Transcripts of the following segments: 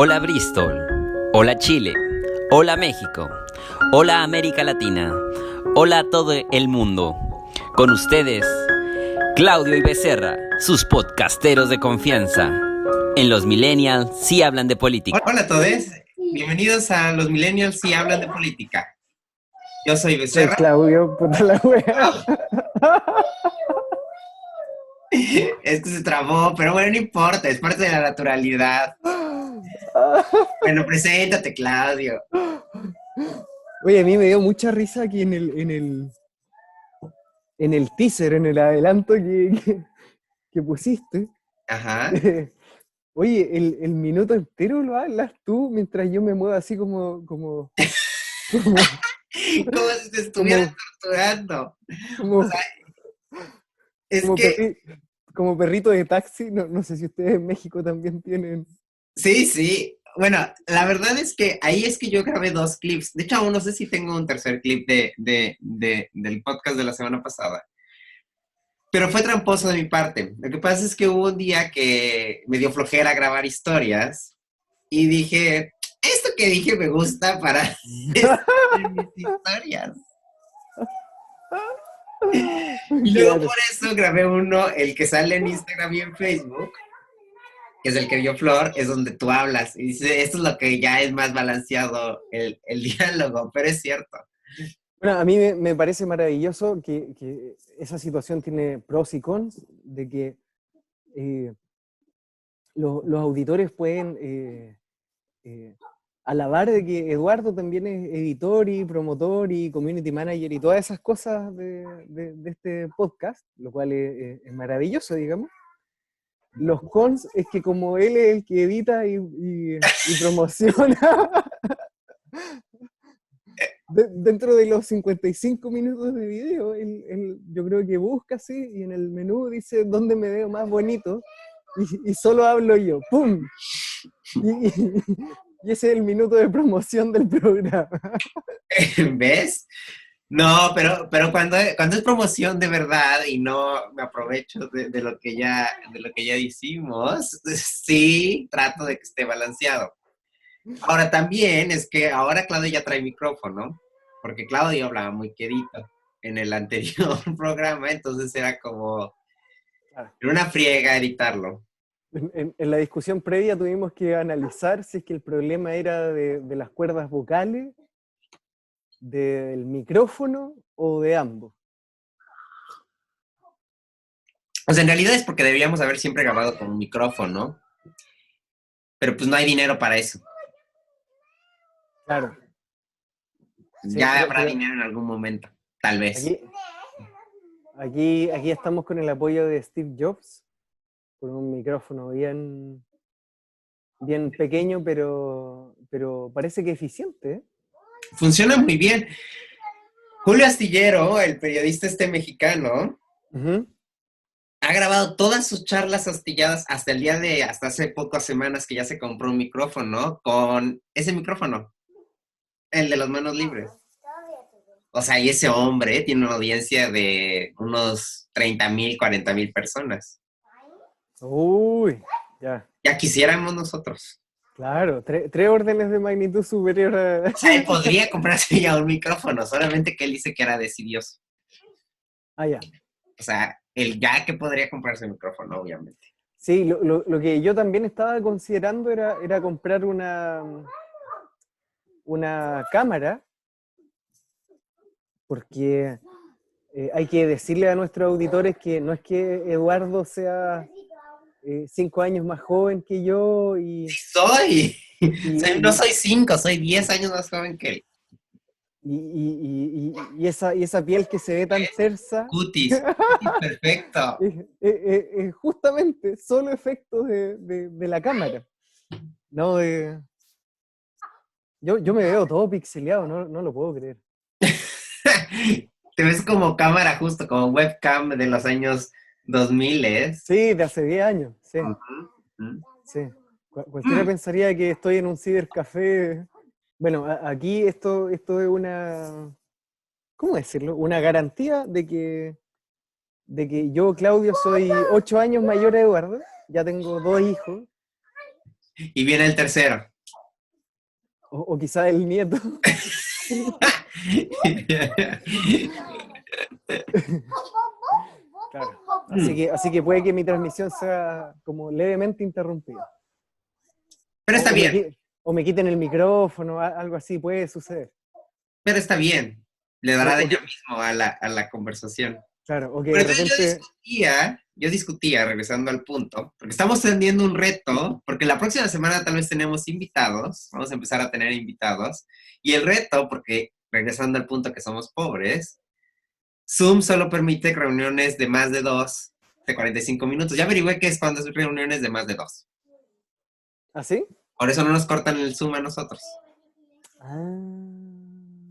Hola Bristol, hola Chile, hola México, hola América Latina, hola a todo el mundo. Con ustedes, Claudio y Becerra, sus podcasteros de confianza. En los Millennials sí hablan de política. Hola a todos, bienvenidos a los Millennials y hablan de política. Yo soy Soy Becerra. Claudio, puta la wea. Es que se trabó, pero bueno, no importa, es parte de la naturalidad. Bueno, preséntate, Claudio. Oye, a mí me dio mucha risa aquí en el teaser, en el adelanto que pusiste. Ajá. Oye, el minuto entero lo hablas tú mientras yo me muevo así como, Como si te estuvieran como, torturando. O como, sea, es como, que, como perrito de taxi. No sé si ustedes en México también tienen. sí, sí. Bueno, la verdad es que ahí es que yo grabé dos clips. De hecho, aún no sé si tengo un tercer clip del podcast de la semana pasada. Pero fue tramposo de mi parte. Lo que pasa es que hubo un día que me dio flojera grabar historias y dije, esto que dije me gusta para escribir mis historias. Y luego Claro. por eso grabé uno, el que sale en Instagram y en Facebook, que es el que vio Flor, es donde tú hablas. Y dice, esto es lo que ya es más balanceado el diálogo, pero es cierto. Bueno, a mí me parece maravilloso que esa situación tiene pros y cons, de que eh, los auditores pueden eh, alabar de que Eduardo también es editor y promotor y community manager y todas esas cosas de este podcast, lo cual es maravilloso, digamos. Los cons es que como él es el que edita y promociona, dentro de los 55 minutos de video, yo creo que busca así y en el menú dice dónde me veo más bonito y solo hablo yo. ¡Pum! Y, y- y ese es el minuto de promoción del programa. ¿Ves? No, pero cuando es promoción de verdad y no me aprovecho de lo que ya hicimos, sí trato de que esté balanceado. Ahora también es que ahora Claudio ya trae micrófono, porque Claudio hablaba muy quedito en el anterior programa, entonces era una friega editarlo. En la discusión previa tuvimos que analizar si es que el problema era de las cuerdas vocales, del micrófono o de ambos. O sea, en realidad es porque debíamos haber siempre grabado con un micrófono, pero pues no hay dinero para eso. Claro. Sí, Ya habrá pero dinero en algún momento, tal vez. aquí, aquí estamos con el apoyo de Steve Jobs, con un micrófono bien pequeño, pero parece que eficiente, ¿eh? Funciona muy bien. Julio Astillero, el periodista mexicano, Ujú. ha grabado todas sus charlas astilladas hasta hace pocas semanas que ya se compró un micrófono con ese micrófono, el de las manos libres. O sea, y ese hombre tiene una audiencia de unos 30,000, 40,000 personas. Uy, ya. Ya quisiéramos nosotros. Claro, tres órdenes de magnitud superior a... O sea, él podría comprarse ya un micrófono, solamente que él dice que era decidioso. Ah, ya. O sea, él ya que podría comprarse un micrófono, obviamente. Sí, lo que yo también estaba considerando era comprar una cámara, porque hay que decirle a nuestros auditores que no es que Eduardo sea 5 años más joven que yo Soy. No y, soy 5, soy 10 años más joven que él. esa piel que se ve tan tersa Cutis perfecto. es justamente solo efecto de la cámara. No, yo me veo todo pixeleado, no lo puedo creer. Te ves como cámara justo, como webcam de los años 2000, ¿eh? Sí, de hace 10 años, sí, Ujú, ujú. sí. Cualquiera pensaría que estoy en un cibercafé. Bueno, aquí esto es una, ¿cómo decirlo? Una garantía de que yo, Claudio, soy 8 años mayor a Eduardo, ya tengo 2 hijos, Y viene el tercero. O quizá el nieto. Claro. Así que puede que mi transmisión sea como levemente interrumpida. Pero está bien, O me quiten el micrófono, algo así puede suceder. pero está bien. Le dará O que- dinamismo a la conversación. Claro, o que Pero de entonces repente... yo discutía, regresando al punto, porque estamos teniendo un reto, porque la próxima semana tal vez tenemos invitados, vamos a empezar a tener invitados, y el reto, porque regresando al punto que somos pobres, Zoom solo permite reuniones de más de 2, de 45 minutos. Ya averigüé qué es cuando es reuniones de más de 2. ¿Ah, sí? Por eso no nos cortan el Zoom a nosotros. Ah.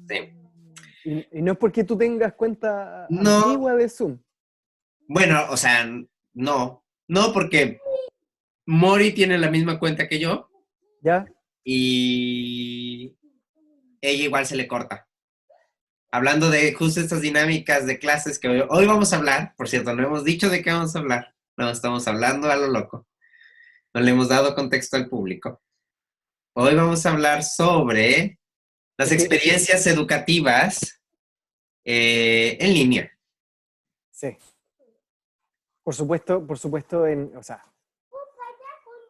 Sí. Y no es porque tú tengas cuenta No, antigua de Zoom. bueno, o sea, no porque Mori tiene la misma cuenta que yo ¿Ya? y ella igual se le corta. Hablando de justo estas dinámicas de clases que hoy vamos a hablar, por cierto, no hemos dicho de qué vamos a hablar, no, estamos hablando a lo loco, no le hemos dado contexto al público. Hoy vamos a hablar sobre las Es que experiencias educativas en línea. sí. Por supuesto, o sea,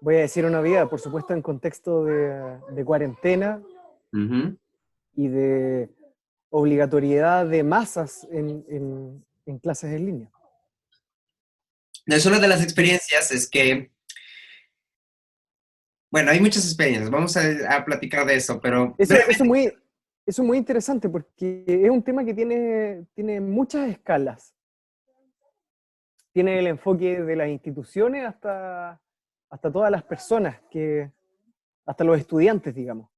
voy a decir una vida, por supuesto en contexto de cuarentena Ujú. y de obligatoriedad de masas en clases en línea. Entonces, una de las experiencias es que, bueno, hay muchas experiencias, vamos a platicar de eso, pero Eso es muy interesante porque es un tema que tiene muchas escalas. Tiene el enfoque de las instituciones hasta todas las personas, hasta los estudiantes, digamos.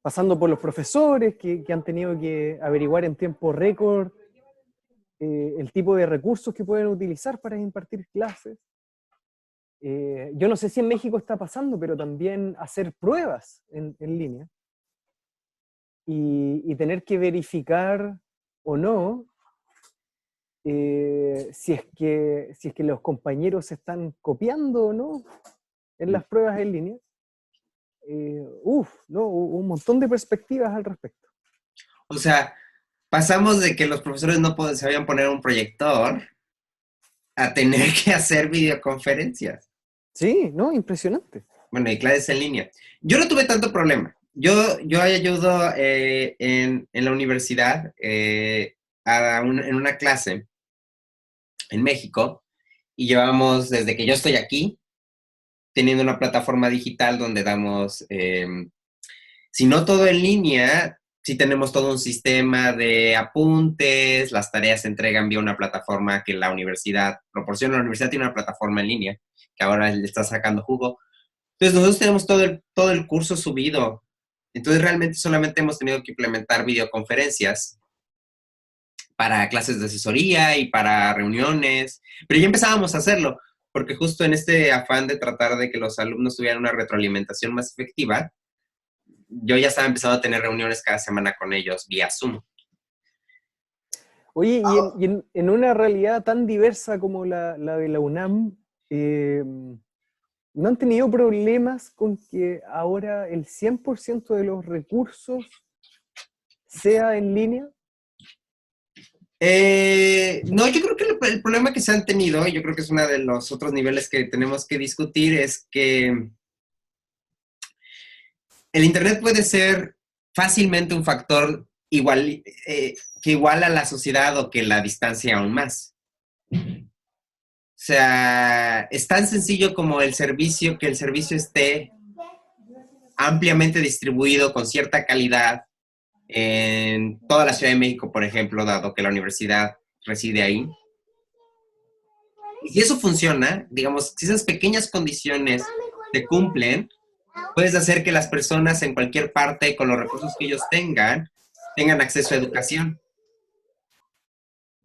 Pasando por los profesores que han tenido que averiguar en tiempo récord el tipo de recursos que pueden utilizar para impartir clases. Yo no sé si en México está pasando, pero también hacer pruebas en línea y tener que verificar o no si es que los compañeros están copiando o no en las pruebas en línea. No, un montón de perspectivas al respecto. o sea, pasamos de que los profesores no sabían poner un proyector a tener que hacer videoconferencias. Sí, ¿no? Impresionante. Bueno, y clases en línea. Yo no tuve tanto problema. Yo ayudo en la universidad en una clase en México y llevamos desde que yo estoy aquí teniendo una plataforma digital donde damos, si no todo en línea, sí tenemos todo un sistema de apuntes, las tareas se entregan vía una plataforma que la universidad proporciona. La universidad tiene una plataforma en línea que ahora le está sacando jugo. Entonces nosotros tenemos todo el curso subido. Entonces realmente solamente hemos tenido que implementar videoconferencias para clases de asesoría y para reuniones, pero ya empezábamos a hacerlo, porque justo en este afán de tratar de que los alumnos tuvieran una retroalimentación más efectiva, yo ya estaba empezando a tener reuniones cada semana con ellos vía Zoom. Oye, en una realidad tan diversa como la de la UNAM, ¿no han tenido problemas con que ahora el 100% de los recursos sea en línea? No, yo creo que el problema que se han tenido, y yo creo que es uno de los otros niveles que tenemos que discutir, es que el Internet puede ser fácilmente un factor igual, que iguala a la sociedad o que la distancia aún más. O sea, es tan sencillo como que el servicio esté ampliamente distribuido con cierta calidad en toda la Ciudad de México, por ejemplo, dado que la universidad reside ahí. Y si eso funciona, digamos, si esas pequeñas condiciones se cumplen, puedes hacer que las personas en cualquier parte, con los recursos que ellos tengan acceso a educación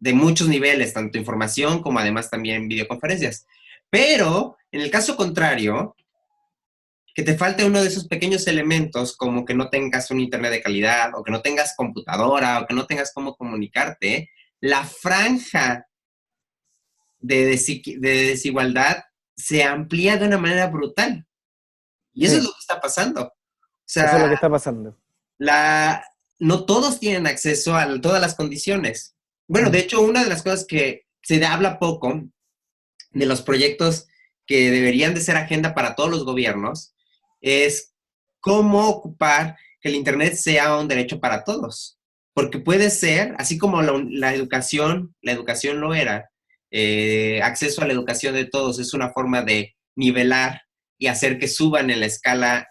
de muchos niveles, tanto información como además también videoconferencias. Pero, en el caso contrario, que te falte uno de esos pequeños elementos, como que no tengas un internet de calidad, o que no tengas computadora, o que no tengas cómo comunicarte, la franja de desigualdad se amplía de una manera brutal. Y eso Sí, es lo que está pasando. O eso es lo sea, que está pasando. no todos tienen acceso a todas las condiciones. Bueno, de Mm. hecho, una de las cosas que se habla poco de los proyectos que deberían de ser agenda para todos los gobiernos es cómo ocupar que el Internet sea un derecho para todos. Porque puede ser, así como la educación lo era, acceso a la educación de todos es una forma de nivelar y hacer que suban en la escala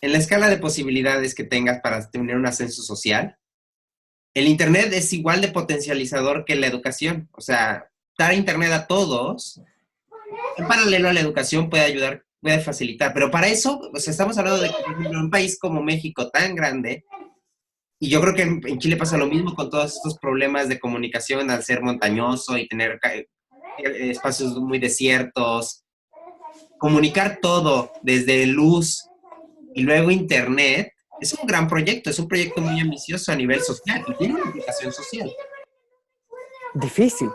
en la escala de posibilidades que tengas para tener un ascenso social. El Internet es igual de potencializador que la educación. O sea, dar Internet a todos, en paralelo a la educación, puede ayudar, puede facilitar. Pero para eso, o sea, estamos hablando de que, por ejemplo, un país como México tan grande, y yo creo que en Chile pasa lo mismo con todos estos problemas de comunicación al ser montañoso y tener espacios muy desiertos, comunicar todo desde luz y luego Internet, es un gran proyecto, es un proyecto muy ambicioso a nivel social y tiene una implicación social. Difícil,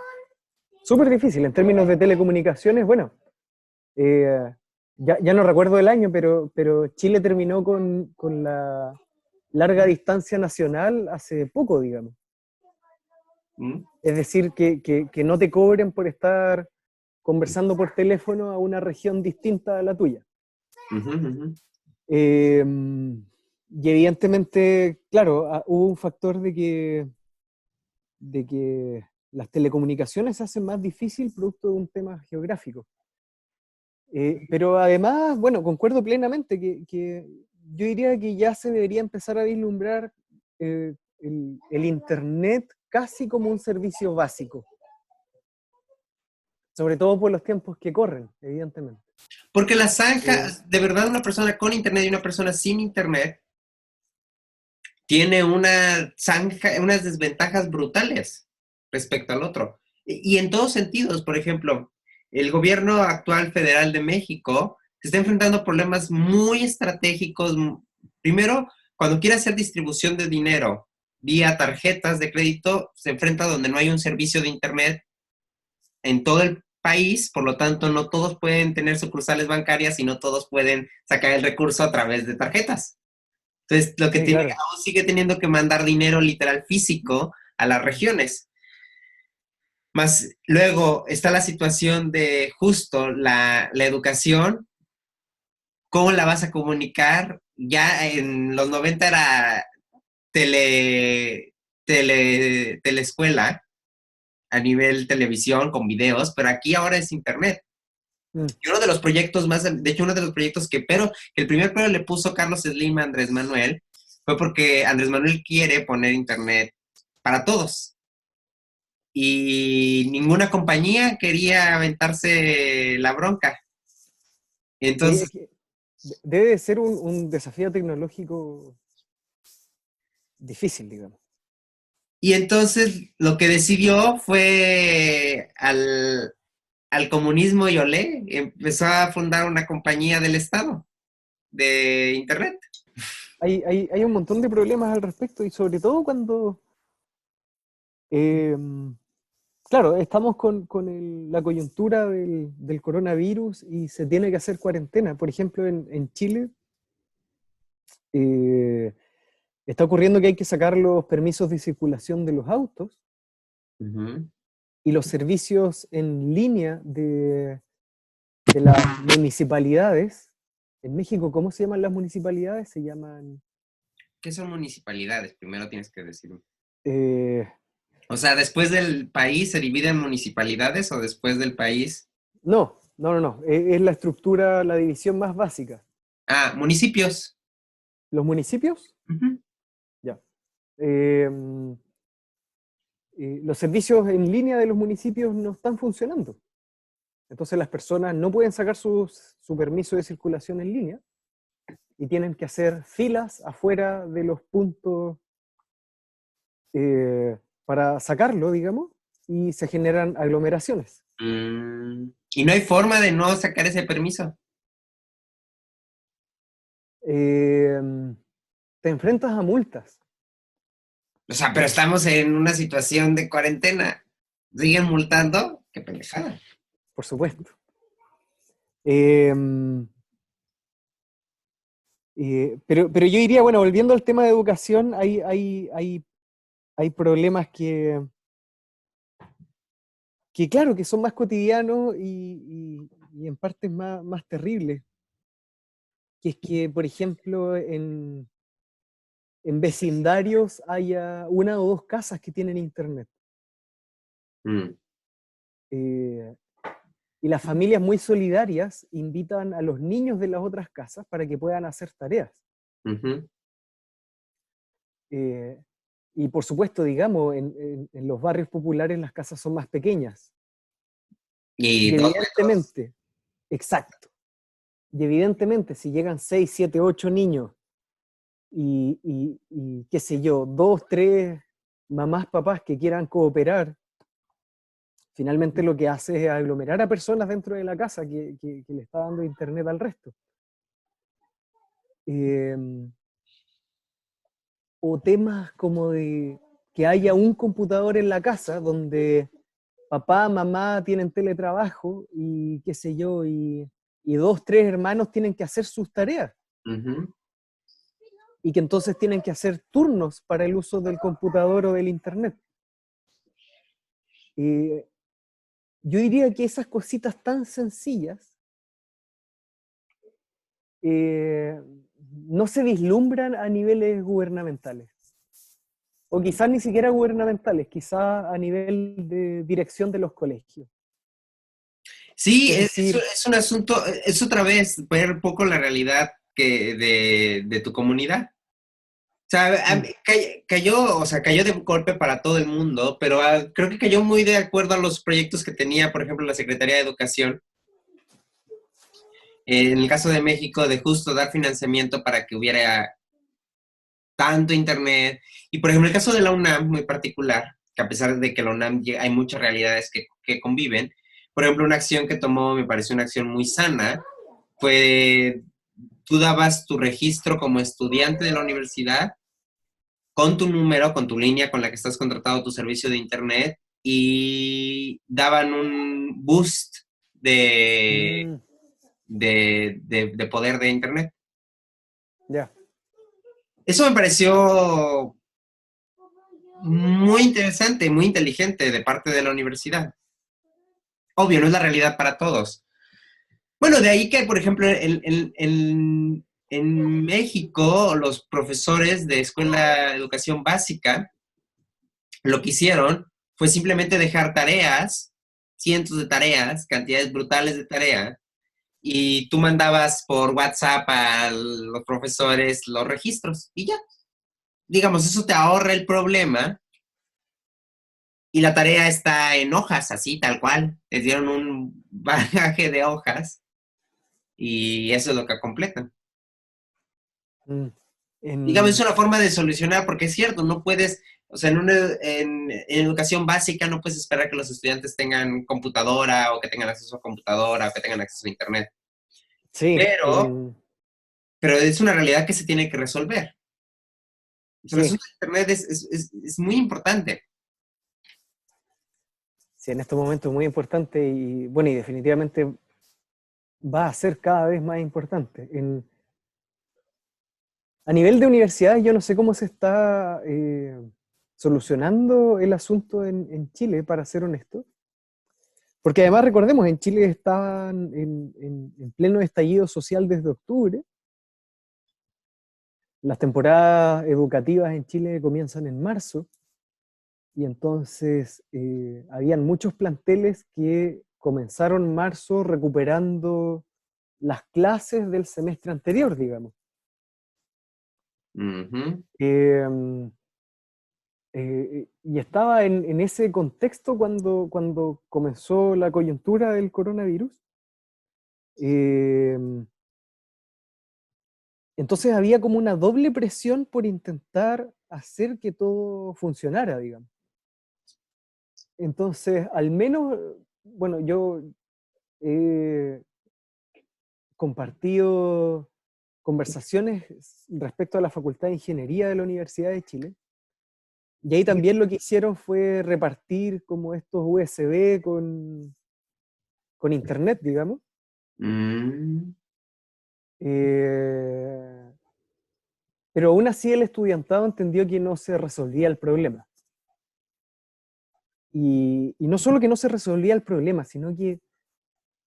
súper difícil en términos de telecomunicaciones. Bueno, eh, ya no recuerdo el año, pero Chile terminó con la larga distancia nacional hace poco, digamos. ¿Mm? Es decir, que no te cobren por estar conversando por teléfono a una región distinta a la tuya. Ujú, ujú. Eh, y evidentemente, claro, hubo un factor de que las telecomunicaciones se hacen más difícil producto de un tema geográfico. Pero además, bueno, concuerdo plenamente que yo diría que ya se debería empezar a vislumbrar el Internet casi como un servicio básico, sobre todo por los tiempos que corren, evidentemente. Porque la Eh, zanja, de verdad, una persona con internet y una persona sin internet tiene una zanja, unas desventajas brutales respecto al otro. Y en todos sentidos, por ejemplo, el gobierno actual federal de México se está enfrentando a problemas muy estratégicos. Primero, cuando quiere hacer distribución de dinero vía tarjetas de crédito, se enfrenta donde no hay un servicio de internet en todo el país, por lo tanto, no todos pueden tener sucursales bancarias y no todos pueden sacar el recurso a través de tarjetas. Entonces, lo que sí, tiene, claro. aún sigue teniendo que mandar dinero literal físico a las regiones. Más luego está la situación de justo la educación, ¿cómo la vas a comunicar? Ya en los 90 era teleescuela a nivel televisión con videos, pero aquí ahora es internet. Mm. Y uno de los proyectos más, de hecho, uno de los proyectos que el primer pero le puso Carlos Slim a Andrés Manuel fue porque Andrés Manuel quiere poner internet para todos. Y ninguna compañía quería aventarse la bronca. Sí, Entonces, es que debe de ser un desafío tecnológico difícil, digamos. y entonces lo que decidió fue al comunismo y olé, empezó a fundar una compañía del Estado de internet. Hay un montón de problemas al respecto y sobre todo cuando, eh, claro, estamos con la coyuntura del coronavirus y se tiene que hacer cuarentena. Por ejemplo, en Chile eh, está ocurriendo que hay que sacar los permisos de circulación de los autos Ujú. y los servicios en línea de las municipalidades. En México, ¿cómo se llaman las municipalidades? Se llaman... ¿Qué son municipalidades? Primero tienes que decirlo. eh, O sea, después del país se divide en municipalidades o después del país. no. Es la estructura, la división más básica. Ah, municipios. Los municipios, Ujú. ya. Eh, los servicios en línea de los municipios no están funcionando. Entonces las personas no pueden sacar su permiso de circulación en línea y tienen que hacer filas afuera de los puntos para sacarlo, digamos, y se generan aglomeraciones. Y no hay forma de no sacar ese permiso. Eh, te enfrentas a multas. O sea, pero estamos en una situación de cuarentena. ¿Siguen multando? Qué pendejada. por supuesto. Em, pero yo diría, bueno, volviendo al tema de educación, hay problemas que claro, que son más cotidianos y en partes más terribles. Que es que, por ejemplo, en vecindarios haya una o dos casas que tienen internet. Mm, Eh, y las familias muy solidarias invitan a los niños de las otras casas para que puedan hacer tareas. ujú. Eh, y por supuesto, digamos, en los barrios populares las casas son más pequeñas. Y Y 2 metros. evidentemente, exacto, y evidentemente si llegan 6 7 8 niños y qué sé yo, dos, tres mamás, papás que quieran cooperar, finalmente lo que hace es aglomerar a personas dentro de la casa que le está dando internet al resto. Eh, o temas como de que haya un computador en la casa donde papá, mamá tienen teletrabajo y qué sé yo, y dos, tres hermanos tienen que hacer sus tareas Ujú. y que entonces tienen que hacer turnos para el uso del computador o del internet. Eh, yo diría que esas cositas tan sencillas eh, no se vislumbran a niveles gubernamentales. O quizás ni siquiera gubernamentales, quizás a nivel de dirección de los colegios. Sí, Es decir, es un asunto, es otra vez ver un poco la realidad de tu comunidad. O sea, mm, cayó, o sea, cayó de golpe para todo el mundo, pero creo que cayó muy de acuerdo a los proyectos que tenía, por ejemplo, la Secretaría de Educación, en el caso de México, de justo dar financiamiento para que hubiera tanto internet. Y por ejemplo, el caso de la UNAM, muy particular, que a pesar de que la UNAM hay muchas realidades que conviven, por ejemplo, una acción que tomó, me pareció una acción muy sana, fue, tú dabas tu registro como estudiante de la universidad con tu número, con tu línea con la que estás contratado tu servicio de internet y daban un boost de, mm, de poder de internet. ya, Eso me pareció muy interesante, muy inteligente de parte de la universidad. Obvio, no es la realidad para todos. Bueno, de ahí que, por ejemplo, en México, los profesores de escuela de educación básica lo que hicieron fue simplemente dejar tareas, cientos de tareas, cantidades brutales de tareas, y tú mandabas por WhatsApp a los profesores los registros y ya. Digamos, eso te ahorra el problema y la tarea está en hojas, así, tal cual. Les dieron un bagaje de hojas y eso es lo que completan. mm, Digamos, es en, una forma de solucionar, porque es cierto, no puedes, o sea, en educación básica no puedes esperar que los estudiantes tengan computadora o que tengan acceso a computadora o que tengan acceso a internet. sí, Pero, pero es una realidad que se tiene que resolver. O sea, el sí, asunto de internet es muy importante. sí, en estos momentos es muy importante y bueno, y definitivamente va a ser cada vez más importante. A nivel de universidades, yo no sé cómo se está solucionando el asunto en Chile, para ser honesto. Porque además, recordemos, en Chile estaban en pleno estallido social desde octubre. Las temporadas educativas en Chile comienzan en marzo. Y entonces habían muchos planteles que comenzaron marzo recuperando las clases del semestre anterior, digamos. Ujú. Eh, y estaba en ese contexto cuando comenzó la coyuntura del coronavirus. Eh, entonces había como una doble presión por intentar hacer que todo funcionara, digamos. Entonces, al menos, bueno, yo he compartido conversaciones respecto a la Facultad de Ingeniería de la Universidad de Chile, Y ahí también lo que hicieron fue repartir como estos USB con internet, digamos. Mm, Eh, pero aún así el estudiantado entendió que no se resolvía el problema. Y no solo que no se resolvía el problema, sino que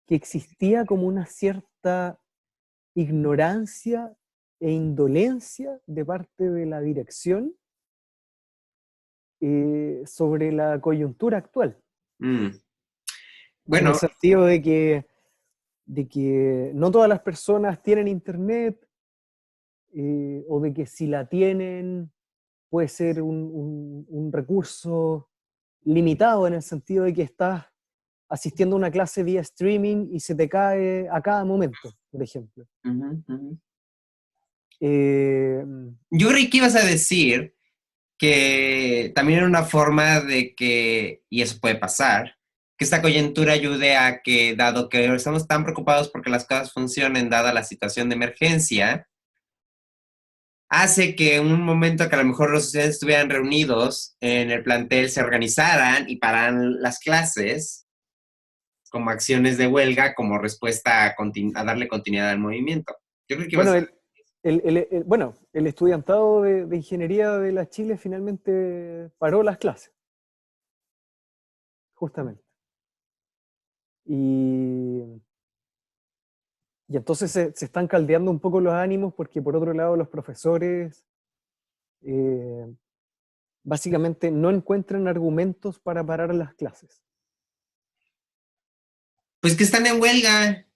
existía como una cierta ignorancia e indolencia de parte de la dirección sobre la coyuntura actual. mm. En el Bueno, sentido de que no todas las personas tienen internet, o de que si la tienen puede ser un recurso limitado en el sentido de que estás asistiendo a una clase vía streaming y se te cae a cada momento, por ejemplo. ujú, ujú. Eh, Yo creí que ibas a decir que también era una forma de que, y eso puede pasar, que esta coyuntura ayude a que, dado que estamos tan preocupados porque las cosas funcionen, dada la situación de emergencia, hace que en un momento que a lo mejor los estudiantes estuvieran reunidos en el plantel se organizaran y pararan las clases como acciones de huelga, como respuesta a darle continuidad al movimiento. Yo creo que iba a bueno, ser... bueno, el estudiantado de ingeniería de la Chile finalmente paró las clases, justamente. Y, y entonces se están caldeando un poco los ánimos porque por otro lado los profesores eh, básicamente no encuentran argumentos para parar las clases. Pues que están en huelga.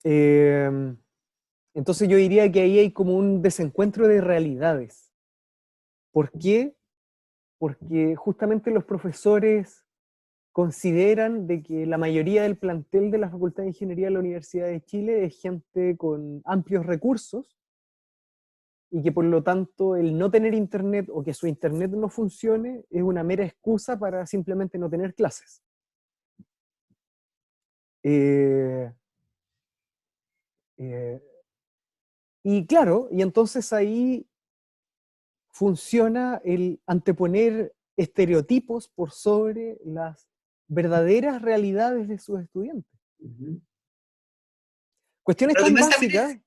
Eh, entonces yo diría que ahí hay como un desencuentro de realidades. ¿Por qué? Porque justamente los profesores consideran de que la mayoría del plantel de la Facultad de Ingeniería de la Universidad de Chile es gente con amplios recursos y que por lo tanto el no tener internet o que su internet no funcione es una mera excusa para simplemente no tener clases. Eh, eh, y claro, y entonces ahí funciona el anteponer estereotipos por sobre las verdaderas realidades de sus estudiantes. Ujú. Cuestiones Pero tan además también básicas,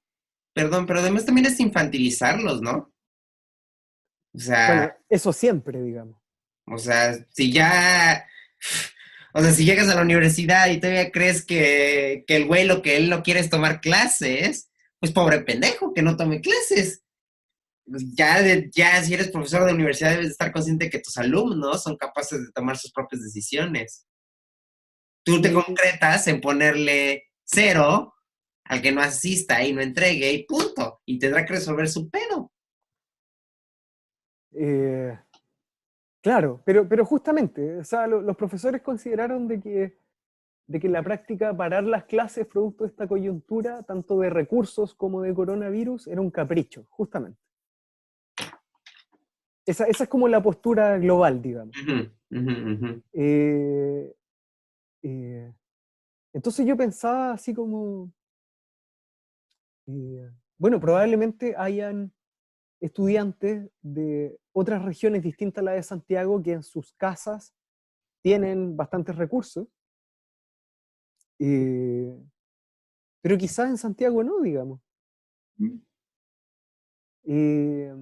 perdón, pero además también es infantilizarlos, ¿no? O sea, bueno, eso siempre, digamos. si ya, o sea, si llegas a la universidad y todavía crees que el güey lo que él no quiere es tomar clases, pues pobre pendejo, que no tome clases. Pues ya si eres profesor de universidad debes estar consciente de que tus alumnos son capaces de tomar sus propias decisiones. Tú te Y, concretas en ponerle cero al que no asista y no entregue y punto. Y tendrá que resolver su pedo. eh, claro, pero justamente, o sea, los profesores consideraron de que en la práctica parar las clases producto de esta coyuntura, tanto de recursos como de coronavirus, era un capricho, justamente. Esa es como la postura global, digamos. Ujú, ujú, ujú. Eh, eh, entonces yo pensaba así como, bueno, probablemente hayan estudiantes de otras regiones distintas a la de Santiago que en sus casas tienen bastantes recursos, eh, pero quizás en Santiago no, digamos. Eh,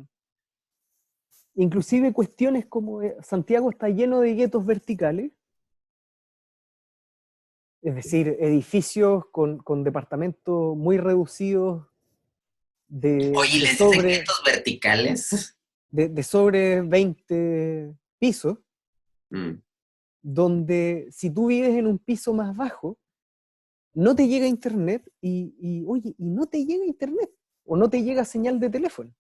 Inclusive cuestiones como Santiago está lleno de guetos verticales, es decir, edificios con departamentos muy reducidos de, Oye, de ¿les dicen sobre, guetos verticales? de sobre 20 pisos, Mm. donde si tú vives en un piso más bajo, no te llega internet oye, y no te llega internet, o no te llega señal de teléfono.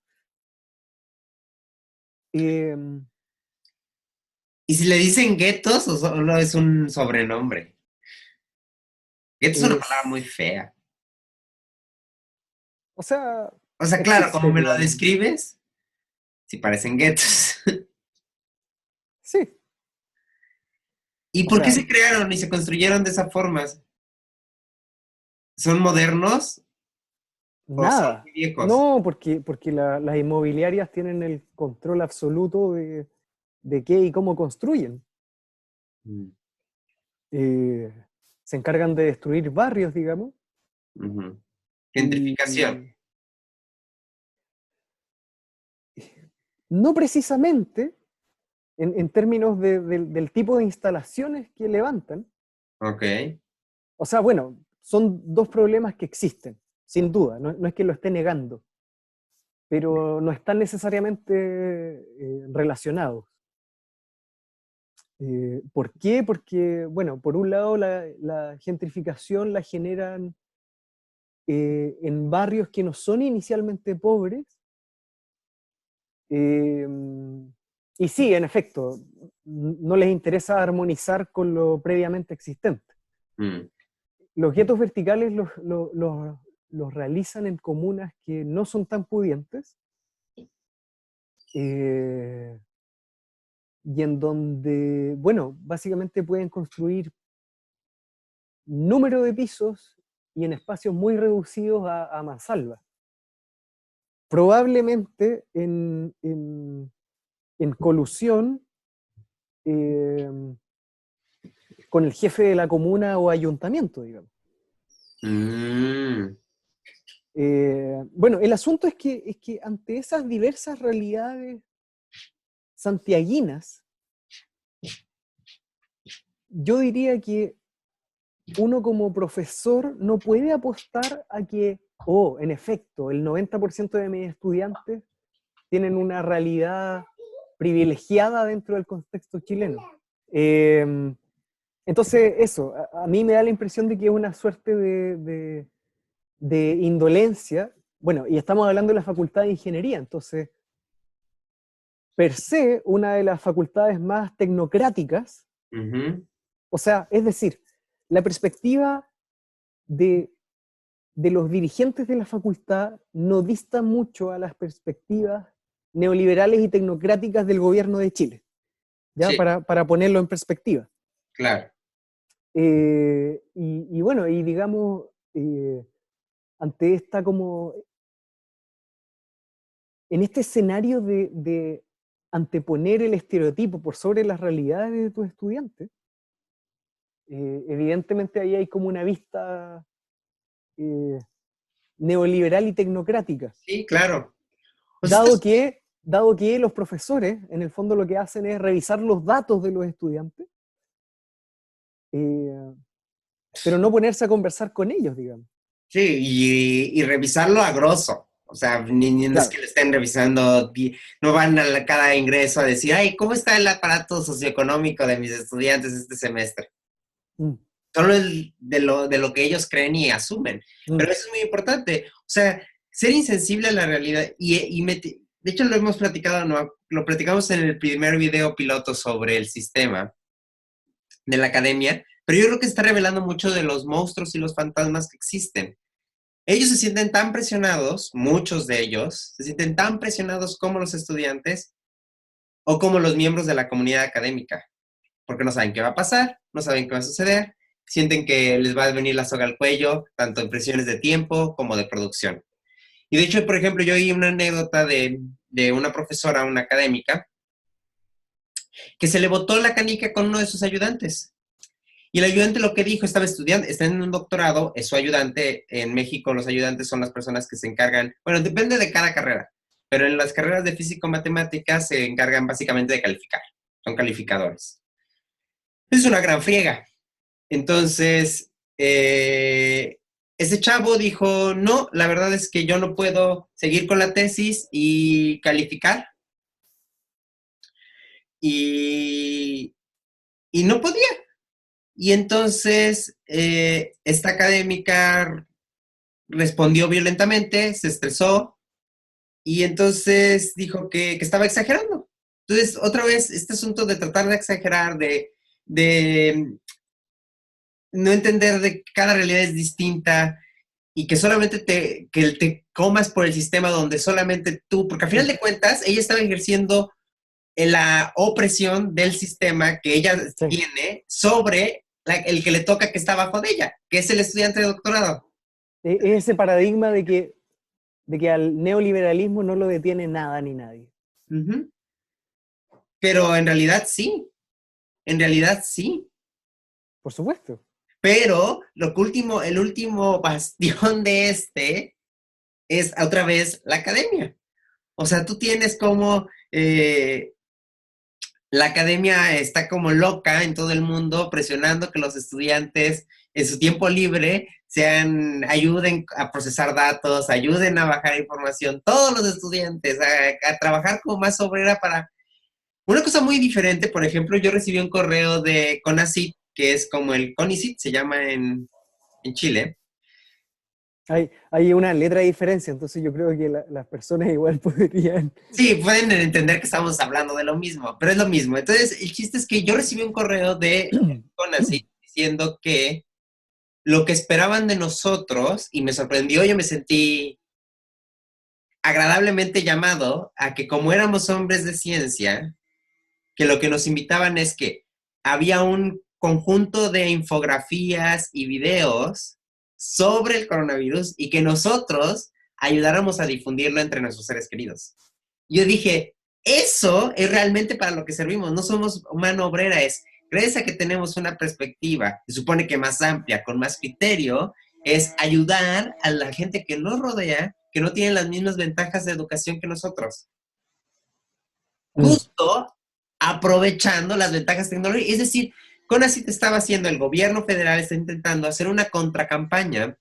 Eh, ¿Y si le dicen guetos o solo es un sobrenombre? Gueto es una palabra muy es, fea. o sea, O sea, claro, como existe, me lo digamos. describes, sí parecen guetos. Sí, ¿Y o por qué sea, se crearon y se construyeron de esa forma? ¿Son modernos? ¿O son Nada. muy viejos? No, porque las inmobiliarias tienen el control absoluto de qué y cómo construyen. Mm, Eh, Se encargan de destruir barrios, digamos, ujú. Gentrificación. y no precisamente en términos del tipo de instalaciones que levantan. Ok. O sea, bueno, son dos problemas que existen, sin duda, no es que lo esté negando, pero no están necesariamente relacionados. ¿Por qué? Porque, bueno, por un lado la gentrificación la generan en barrios que no son inicialmente pobres, eh, y sí, en efecto, no les interesa armonizar con lo previamente existente. Mm, Los guetos verticales los realizan en comunas que no son tan pudientes, eh, y en donde, bueno, básicamente pueden construir número de pisos y en espacios muy reducidos a mansalva. Probablemente en colusión eh, con el jefe de la comuna o ayuntamiento, digamos. mm, Bueno, el asunto es que ante esas diversas realidades santiaguinas, yo diría que uno como profesor no puede apostar a que, oh, en efecto, el 90% de mis estudiantes tienen una realidad privilegiada dentro del contexto chileno. Eh, entonces, eso, a mí me da la impresión de que es una suerte de indolencia. Bueno, y estamos hablando de la Facultad de Ingeniería, entonces, per se, una de las facultades más tecnocráticas, ujú. o sea, es decir, la perspectiva de, de los dirigentes de la facultad no dista mucho a las perspectivas neoliberales y tecnocráticas del gobierno de Chile, ¿ya? Sí, Para ponerlo en perspectiva. claro. Y bueno, y digamos, ante esta como, en este escenario de anteponer el estereotipo por sobre las realidades de tus estudiantes, evidentemente ahí hay como una vista eh, neoliberal y tecnocrática, Sí, claro. O sea, dado que los profesores, en el fondo lo que hacen es revisar los datos de los estudiantes, eh, pero no ponerse a conversar con ellos, digamos. sí, y revisarlo a grosso. O sea, no es Claro. que lo estén revisando, no van a cada ingreso a decir, ay, ¿cómo está el aparato socioeconómico de mis estudiantes este semestre? Mm, Solo de lo que ellos creen y asumen. mm, Pero eso es muy importante. O sea, ser insensible a la realidad. De hecho, lo hemos platicado, ¿no? Lo platicamos en el primer video piloto sobre el sistema de la academia, pero yo creo que está revelando mucho de los monstruos y los fantasmas que existen. Ellos se sienten tan presionados, muchos de ellos, se sienten tan presionados como los estudiantes o como los miembros de la comunidad académica, porque no saben qué va a pasar, no saben qué va a suceder, sienten que les va a venir la soga al cuello, tanto en presiones de tiempo como de producción. Y de hecho, por ejemplo, yo oí una anécdota de una profesora, una académica, que se le botó la canica con uno de sus ayudantes. Y el ayudante lo que dijo, estaba estudiando, está en un doctorado, es su ayudante. En México los ayudantes son las personas que se encargan, bueno, depende de cada carrera, pero en las carreras de físico-matemáticas se encargan básicamente de calificar, son calificadores. Es una gran friega. Entonces, ese chavo dijo, no, la verdad es que yo no puedo seguir con la tesis y calificar. Y, y no podía. Y entonces, esta académica respondió violentamente, se estresó y entonces dijo que estaba exagerando. Entonces, otra vez, este asunto de tratar de exagerar, de no entender de que cada realidad es distinta y que solamente que te comas por el sistema donde solamente tú, porque al final mm, de cuentas, ella estaba ejerciendo la opresión del sistema que ella sí. tiene sobre el que le toca que está abajo de ella, que es el estudiante de doctorado. Es ese paradigma de que de que al neoliberalismo no lo detiene nada ni nadie. Ujú. Pero en realidad sí. Por supuesto. Pero el último bastión de es otra vez la academia. O sea, tú tienes como la academia está como loca en todo el mundo, presionando que los estudiantes en su tiempo libre ayuden a procesar datos, ayuden a bajar información, todos los estudiantes, a trabajar como más obrera para una cosa muy diferente. Por ejemplo, yo recibí un correo de CONACYT, que es como el CONICYT, se llama en Chile. Hay una letra de diferencia, entonces yo creo que las personas igual podrían... Sí, pueden entender que estamos hablando de lo mismo, pero es lo mismo. Entonces, el chiste es que yo recibí un correo de CONACYT diciendo que lo que esperaban de nosotros, y me sorprendió, yo me sentí agradablemente llamado a que como éramos hombres de ciencia, que lo que nos invitaban es que había un conjunto de infografías y videos sobre el coronavirus y que nosotros ayudáramos a difundirlo entre nuestros seres queridos. Yo dije, eso es realmente para lo que servimos, no somos mano obrera, es gracias a que tenemos una perspectiva, se supone que más amplia, con más criterio, es ayudar a la gente que nos rodea, que no tiene las mismas ventajas de educación que nosotros. Justo aprovechando las ventajas tecnológicas. Es decir, CONACYT estaba haciendo, el gobierno federal está intentando hacer una contracampaña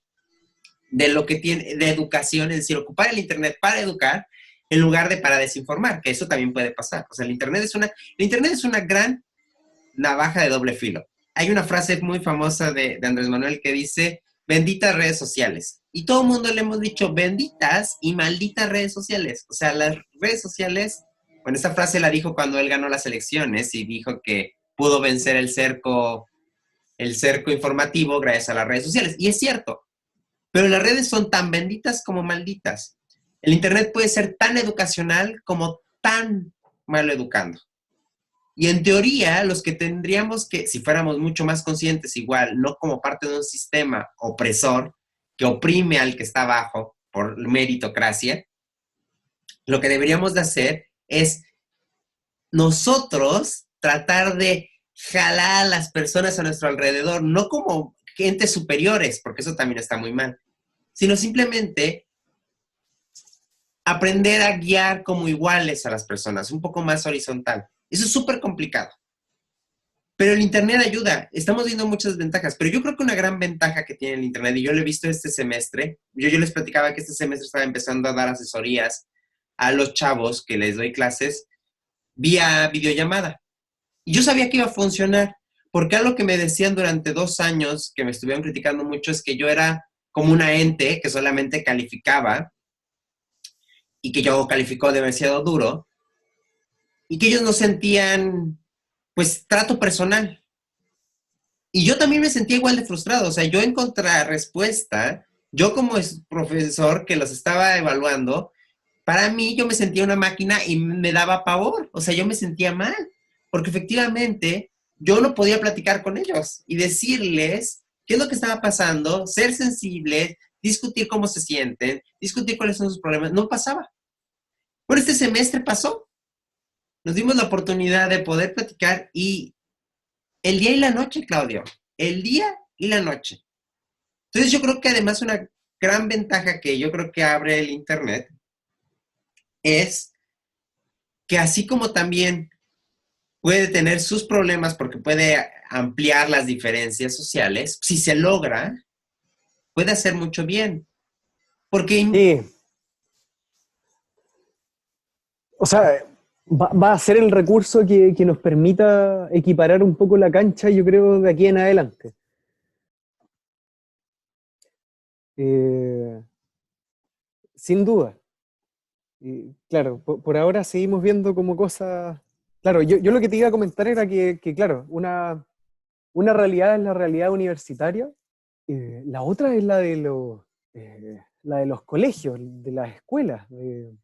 de lo que tiene de educación, es decir, ocupar el Internet para educar en lugar de para desinformar, que eso también puede pasar. O sea, el Internet es una gran navaja de doble filo. Hay una frase muy famosa de Andrés Manuel que dice, benditas redes sociales. Y todo el mundo le hemos dicho benditas y malditas redes sociales. O sea, las redes sociales, bueno, esta frase la dijo cuando él ganó las elecciones y dijo que pudo vencer el cerco informativo gracias a las redes sociales. Y es cierto, pero las redes son tan benditas como malditas. El Internet puede ser tan educacional como tan malo educando. Y en teoría, los que tendríamos que, si fuéramos mucho más conscientes, igual, no como parte de un sistema opresor que oprime al que está abajo por meritocracia, lo que deberíamos de hacer es nosotros tratar de jalar a las personas a nuestro alrededor, no como gentes superiores, porque eso también está muy mal, sino simplemente aprender a guiar como iguales a las personas, un poco más horizontal. Eso es súper complicado. Pero el Internet ayuda. Estamos viendo muchas ventajas, pero yo creo que una gran ventaja que tiene el Internet, y yo lo he visto este semestre, yo les platicaba que este semestre estaba empezando a dar asesorías a los chavos que les doy clases vía videollamada. Y yo sabía que iba a funcionar, porque algo que me decían durante 2 años, que me estuvieron criticando mucho, es que yo era como una ente que solamente calificaba y que yo calificó demasiado duro y que ellos no sentían, pues, trato personal. Y yo también me sentía igual de frustrado, o sea, yo en contrarrespuesta, yo como profesor que los estaba evaluando, para mí yo me sentía una máquina y me daba pavor, o sea, yo me sentía mal, porque efectivamente yo no podía platicar con ellos y decirles qué es lo que estaba pasando, ser sensibles, discutir cómo se sienten, discutir cuáles son sus problemas, no pasaba. Por este semestre pasó, nos dimos la oportunidad de poder platicar y el día y la noche, Claudio, el día y la noche. Entonces yo creo que además una gran ventaja que yo creo que abre el Internet es que así como también puede tener sus problemas porque puede ampliar las diferencias sociales, si se logra, puede hacer mucho bien. Porque Sí, o sea, va a ser el recurso que nos permita equiparar un poco la cancha, yo creo, de aquí en adelante. Eh, Sin duda. Y, claro, por ahora seguimos viendo como cosas... Claro, yo lo que te iba a comentar era que, claro, una realidad es la realidad universitaria, la otra es la de los colegios, de las escuelas, de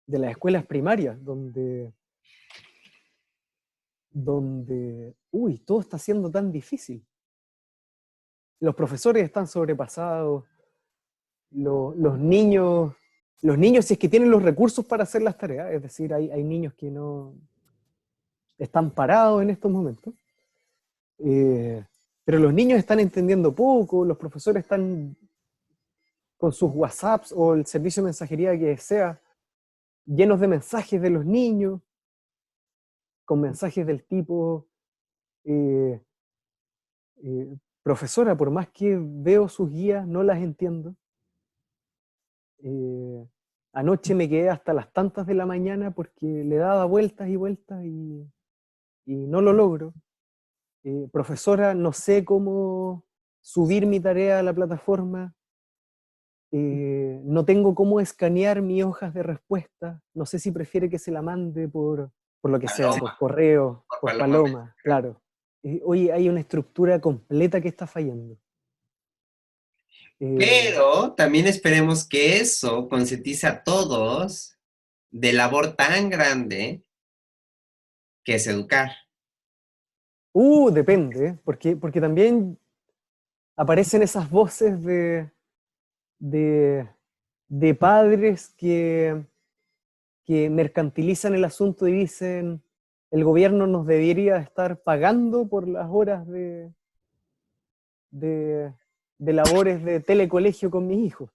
las escuelas primarias, donde, uy, todo está siendo tan difícil. Los profesores están sobrepasados, los niños, si es que tienen los recursos para hacer las tareas, es decir, hay niños que no están parados en estos momentos, pero los niños están entendiendo poco, los profesores están con sus WhatsApps o el servicio de mensajería que sea, llenos de mensajes de los niños, con mensajes del tipo, profesora, por más que veo sus guías, no las entiendo. Anoche me quedé hasta las tantas de la mañana porque le daba vueltas y vueltas y no lo logro. Profesora, no sé cómo subir mi tarea a la plataforma. No tengo cómo escanear mis hojas de respuesta. No sé si prefiere que se la mande por lo que sea, por correo, por paloma, claro. Oye, hay una estructura completa que está fallando. Pero también esperemos que eso concientice a todos de labor tan grande que es educar. Depende, porque también aparecen esas voces de padres que mercantilizan el asunto y dicen, el gobierno nos debería estar pagando por las horas de labores de telecolegio con mis hijos.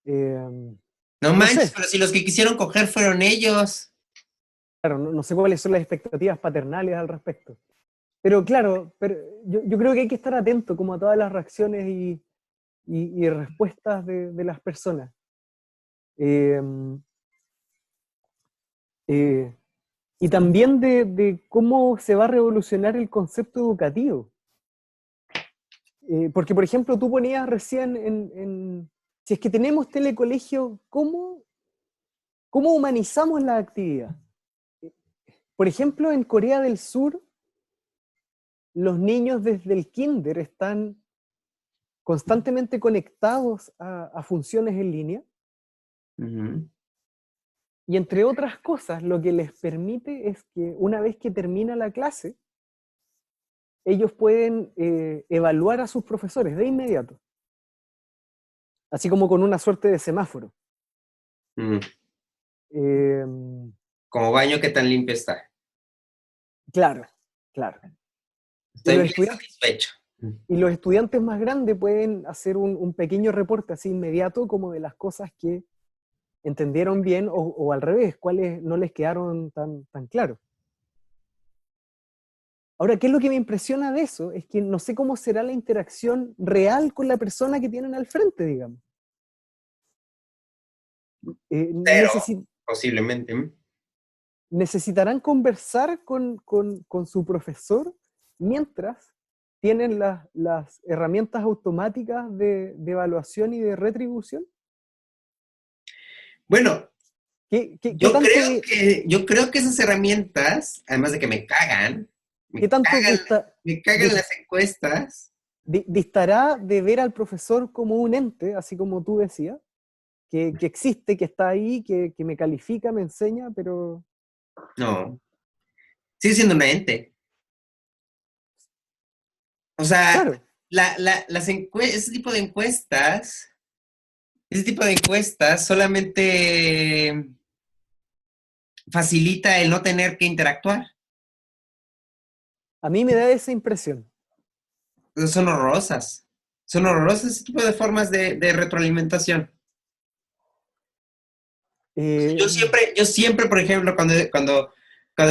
No manches, sé. pero si los que quisieron coger fueron ellos. Claro, no sé cuáles son las expectativas paternales al respecto. Pero claro, yo creo que hay que estar atento como a todas las reacciones y respuestas de las personas. Y también de cómo se va a revolucionar el concepto educativo. Porque, por ejemplo, tú ponías recién si es que tenemos telecolegio, ¿cómo humanizamos la actividad? Por ejemplo, en Corea del Sur, los niños desde el kinder están constantemente conectados a funciones en línea. Uh-huh. Y entre otras cosas, lo que les permite es que una vez que termina la clase, ellos pueden evaluar a sus profesores de inmediato. Así como con una suerte de semáforo. Uh-huh. Eh, Como baño, ¿qué tan limpio está? claro. Estoy muy satisfecho. Y los estudiantes más grandes pueden hacer un pequeño reporte así inmediato como de las cosas que entendieron bien o al revés, cuáles no les quedaron tan claros. Ahora, ¿qué es lo que me impresiona de eso? Es que no sé cómo será la interacción real con la persona que tienen al frente, digamos. Pero, posiblemente. Necesitarán conversar con su profesor mientras tienen las herramientas automáticas de evaluación y de retribución. Bueno, ¿Qué yo creo que esas herramientas, además de que me cagan las encuestas. Distará de ver al profesor como un ente, así como tú decías, que existe, que está ahí, que me califica, me enseña, pero... No, sigue siendo una ente. O sea, claro. ese tipo de encuestas solamente facilita el no tener que interactuar. A mí me da esa impresión. Son horrorosas. Son horrorosas ese tipo de formas de retroalimentación. Yo siempre, por ejemplo, cuando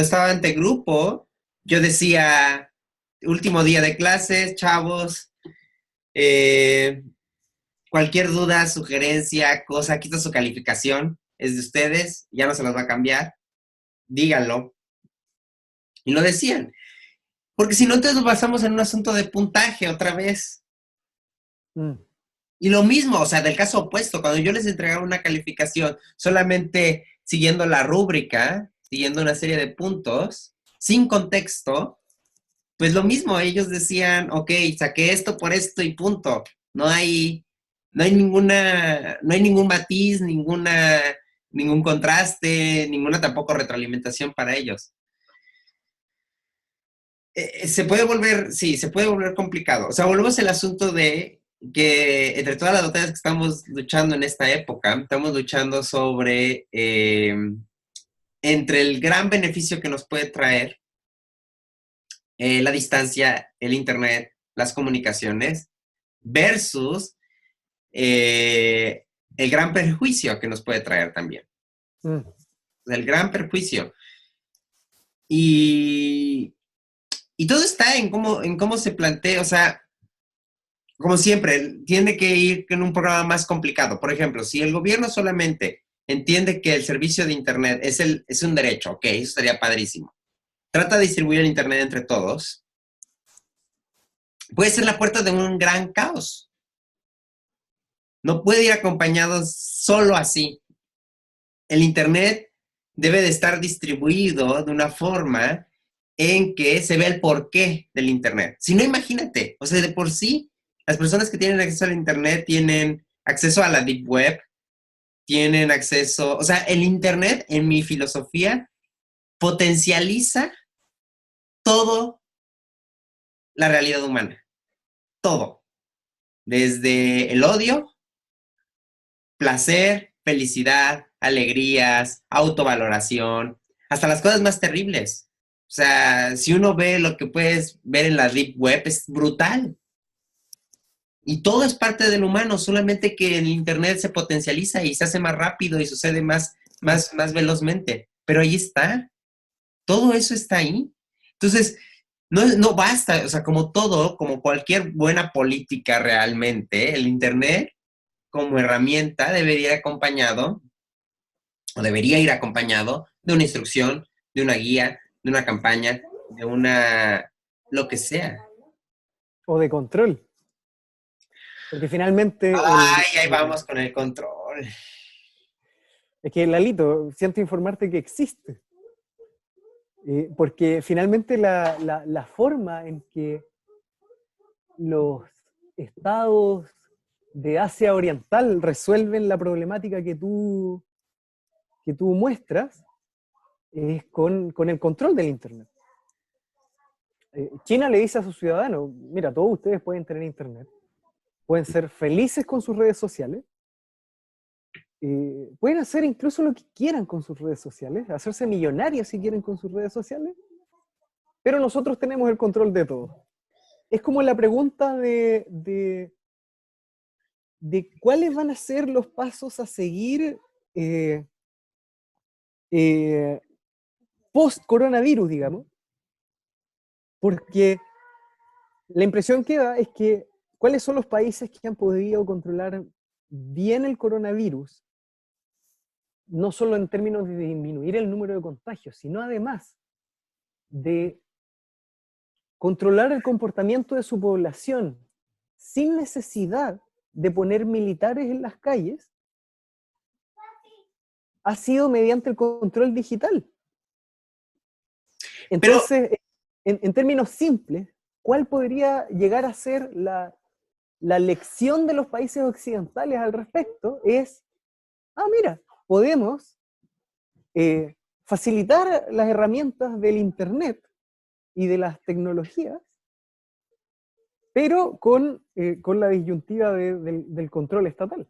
estaba ante grupo, yo decía, último día de clases, chavos, cualquier duda, sugerencia, cosa, aquí está su calificación, es de ustedes, ya no se las va a cambiar, díganlo. Y lo decían. Porque si no, entonces nos basamos en un asunto de puntaje otra vez. Y lo mismo, o sea, del caso opuesto, cuando yo les entregaba una calificación solamente siguiendo la rúbrica, siguiendo una serie de puntos, sin contexto, pues lo mismo, ellos decían, ok, saqué esto por esto y punto. No hay ningún matiz, ningún contraste, ninguna tampoco retroalimentación para ellos. Se puede volver complicado. O sea, volvemos al asunto de que entre todas las batallas que estamos luchando en esta época, estamos luchando sobre entre el gran beneficio que nos puede traer la distancia, el internet, las comunicaciones, versus el gran perjuicio que nos puede traer también. El gran perjuicio. Y todo está en cómo se plantea, o sea, como siempre, tiene que ir en un programa más complicado. Por ejemplo, si el gobierno solamente entiende que el servicio de internet es un derecho, ok, eso estaría padrísimo. Trata de distribuir el internet entre todos. Puede ser la puerta de un gran caos. No puede ir acompañado solo así. El internet debe de estar distribuido de una forma en que se vea el porqué del internet. Si no, imagínate, o sea, de por sí, las personas que tienen acceso al internet tienen acceso a la deep web, tienen acceso, o sea, el internet, en mi filosofía, potencializa todo la realidad humana. Todo. Desde el odio, placer, felicidad, alegrías, autovaloración, hasta las cosas más terribles. O sea, si uno ve lo que puedes ver en la deep web, es brutal. Y todo es parte del humano, solamente que el internet se potencializa y se hace más rápido y sucede más velozmente. Pero ahí está. Todo eso está ahí. Entonces, no basta, o sea, como todo, como cualquier buena política realmente, el internet como herramienta debería ir acompañado de una instrucción, de una guía, de una campaña, de lo que sea. O de control. Porque finalmente... Ay, ahí vamos con el control. Es que, Lalito, siento informarte que existe. Porque finalmente la forma en que los estados de Asia Oriental resuelven la problemática que tú muestras es con el control del internet. China le dice a sus ciudadanos, mira, todos ustedes pueden tener internet, pueden ser felices con sus redes sociales, pueden hacer incluso lo que quieran con sus redes sociales, hacerse millonarios si quieren con sus redes sociales, pero nosotros tenemos el control de todo. Es como la pregunta de cuáles van a ser los pasos a seguir post-coronavirus, digamos, porque la impresión que da es que cuáles son los países que han podido controlar bien el coronavirus, no solo en términos de disminuir el número de contagios, sino además de controlar el comportamiento de su población sin necesidad de poner militares en las calles, ha sido mediante el control digital. Entonces, en términos simples, ¿cuál podría llegar a ser la lección de los países occidentales al respecto? Es, mira, podemos facilitar las herramientas del internet y de las tecnologías, pero con la disyuntiva del control estatal.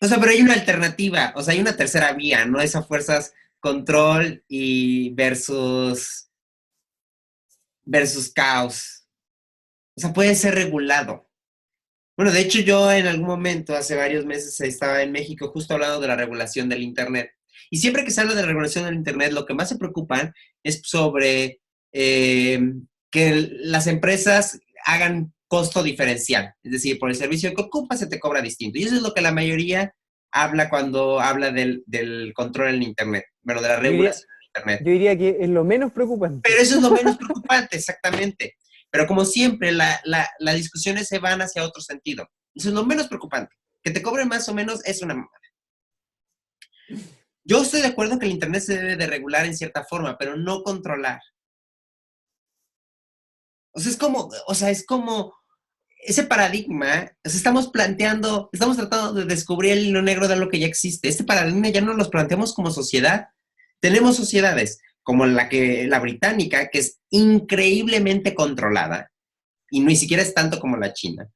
O sea, pero hay una alternativa, o sea, hay una tercera vía, ¿no? Esas fuerzas control y versus caos. O sea, puede ser regulado. Bueno, de hecho yo en algún momento, hace varios meses, estaba en México justo hablando de la regulación del internet. Y siempre que se habla de la regulación del internet, lo que más se preocupan es sobre que las empresas hagan costo diferencial. Es decir, por el servicio que ocupas se te cobra distinto. Y eso es lo que la mayoría habla cuando habla del control en internet. Bueno, de la regulación del internet. Yo diría que es lo menos preocupante. Pero eso es lo menos preocupante, exactamente. Pero como siempre, las discusiones se van hacia otro sentido. Eso es lo menos preocupante. Que te cobren más o menos es una mamada. Yo estoy de acuerdo que el internet se debe de regular en cierta forma, pero no controlar. O sea, es como ese paradigma, o sea, estamos tratando de descubrir el hilo negro de lo que ya existe. Este paradigma ya no lo planteamos como sociedad. Tenemos sociedades como la británica, que es increíblemente controlada, y ni siquiera es tanto como la china,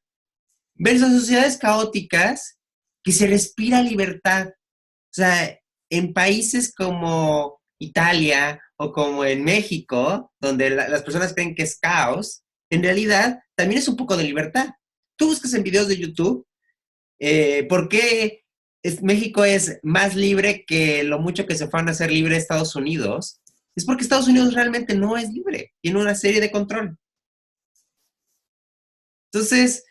versus sociedades caóticas que se respira libertad. O sea, en países como Italia o como en México, donde las personas creen que es caos, en realidad también es un poco de libertad. Tú buscas en videos de YouTube por qué México es más libre que lo mucho que se fueron a hacer libre Estados Unidos. Es porque Estados Unidos realmente no es libre, tiene una serie de control. Entonces,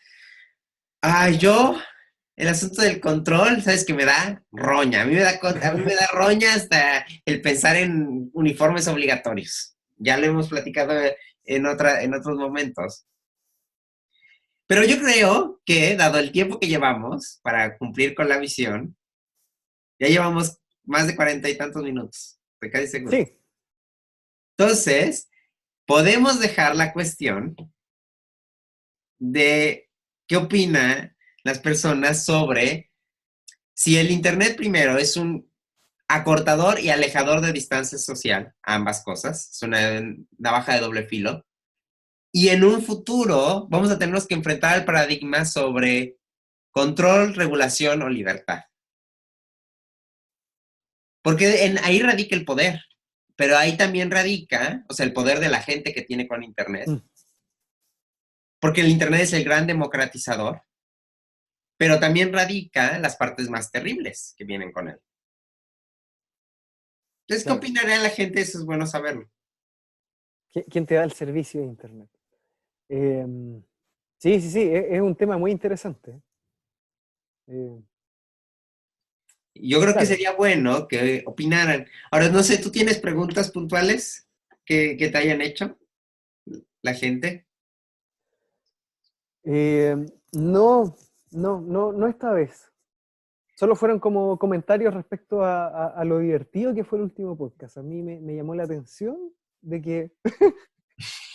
el asunto del control, ¿sabes qué me da? Roña. A mí me da roña hasta el pensar en uniformes obligatorios. Ya lo hemos platicado en otros momentos. Pero yo creo que, dado el tiempo que llevamos para cumplir con la misión, ya llevamos más de 40 y tantos minutos. Estoy casi seguro. Sí, Entonces, podemos dejar la cuestión de qué opinan las personas sobre si el Internet primero es un acortador y alejador de distancia social, ambas cosas, es una navaja de doble filo, y en un futuro vamos a tenernos que enfrentar al paradigma sobre control, regulación o libertad. Porque ahí radica el poder, pero ahí también radica, o sea, el poder de la gente que tiene con Internet, porque el Internet es el gran democratizador, pero también radica las partes más terribles que vienen con él. Entonces, ¿qué claro. opinaría la gente? Eso es bueno saberlo. ¿Quién te da el servicio de Internet? Sí, es un tema muy interesante. Yo creo que Claro. sería bueno que opinaran. Ahora, no sé, ¿tú tienes preguntas puntuales que te hayan hecho la gente? No esta vez. Solo fueron como comentarios respecto a lo divertido que fue el último podcast. A mí me llamó la atención de que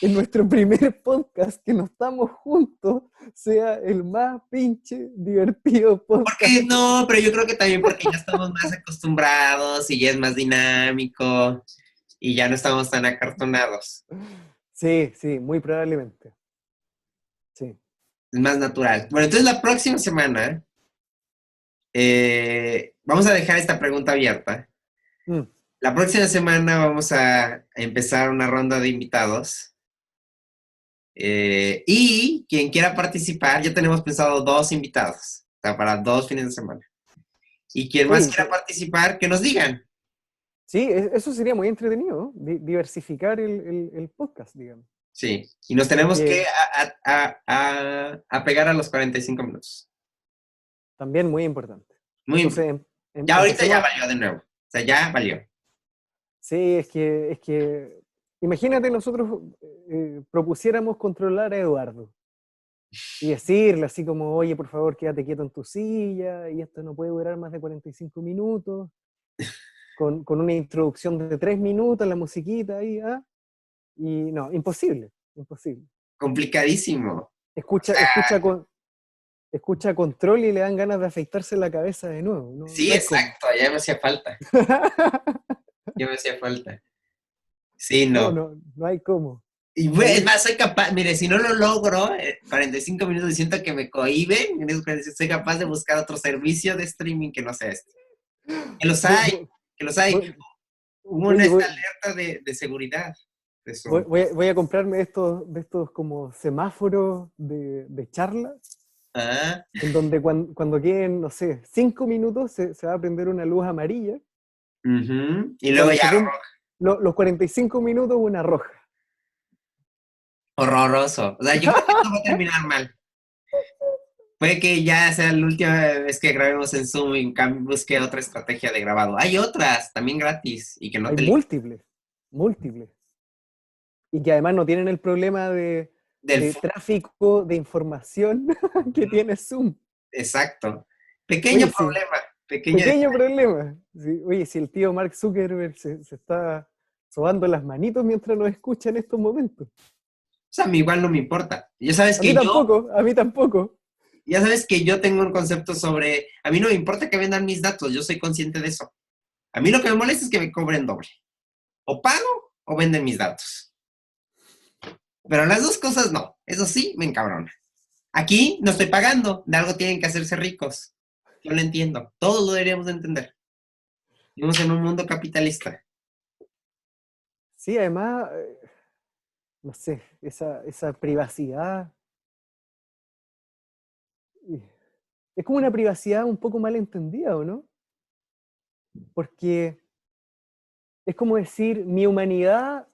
en nuestro primer podcast que no estamos juntos sea el más pinche divertido podcast. Porque no, pero yo creo que también porque ya estamos más acostumbrados y ya es más dinámico y ya no estamos tan acartonados. Sí, muy probablemente. Sí. Es más natural. Bueno, entonces la próxima semana vamos a dejar esta pregunta abierta. Mm. La próxima semana vamos a empezar una ronda de invitados. Y quien quiera participar, ya tenemos pensado 2 invitados, o sea, para 2 fines de semana. Y quien más Oye, quiera participar, que nos digan. sí, eso sería muy entretenido, ¿no? Diversificar el podcast, digamos. Sí, y nos tenemos que Que apegar a los 45 minutos. también muy importante. Muy Entonces, importante. Ya ahorita empecemos ya valió de nuevo. O sea, ya valió. Sí, es que imagínate nosotros propusiéramos controlar a Eduardo y decirle así como, oye, por favor, quédate quieto en tu silla y esto no puede durar más de 45 minutos, con una introducción de 3 minutos, la musiquita ahí, ¿ah? Y no, imposible. Complicadísimo. Escucha, escucha control y le dan ganas de afeitarse la cabeza de nuevo. Sí, No hay cómo. exacto, ya me hacía falta. Ya me hacía falta. Sí, no. No hay cómo. Y es más, soy capaz, mire, si no lo logro, 45 minutos y siento que me cohíben, en esos 45 soy capaz de buscar otro servicio de streaming que no sea este. Que los hay, que los hay. Hubo una esta alerta de seguridad. De eso. Voy a comprarme de estos como semáforos de charla, en donde cuando queden, no sé, 5 minutos se va a prender una luz amarilla. Y luego ya los 45 minutos una roja. Horroroso. O sea, yo creo que esto va a terminar mal. Puede que ya sea la última vez que grabemos en Zoom y busque otra estrategia de grabado. Hay otras, también gratis, y que no Hay te múltiples. Y que además no tienen el problema de tráfico de información que tiene Zoom. Exacto. Pequeño problema. Pequeño problema. Sí, oye, si el tío Mark Zuckerberg se está sobando las manitos mientras nos escucha en estos momentos. O sea, a mí igual no me importa. Ya sabes que a mí tampoco. Ya sabes que yo tengo un concepto sobre... A mí no me importa que vendan mis datos, yo soy consciente de eso. A mí lo que me molesta es que me cobren doble. O pago o venden mis datos. Pero las dos cosas no. Eso sí, me encabrona. Aquí no estoy pagando, de algo tienen que hacerse ricos. Yo lo entiendo, todos lo deberíamos de entender. Vivimos en un mundo capitalista. Sí, además, no sé, esa privacidad, es como una privacidad un poco mal entendida, ¿o no? Porque es como decir, mi humanidad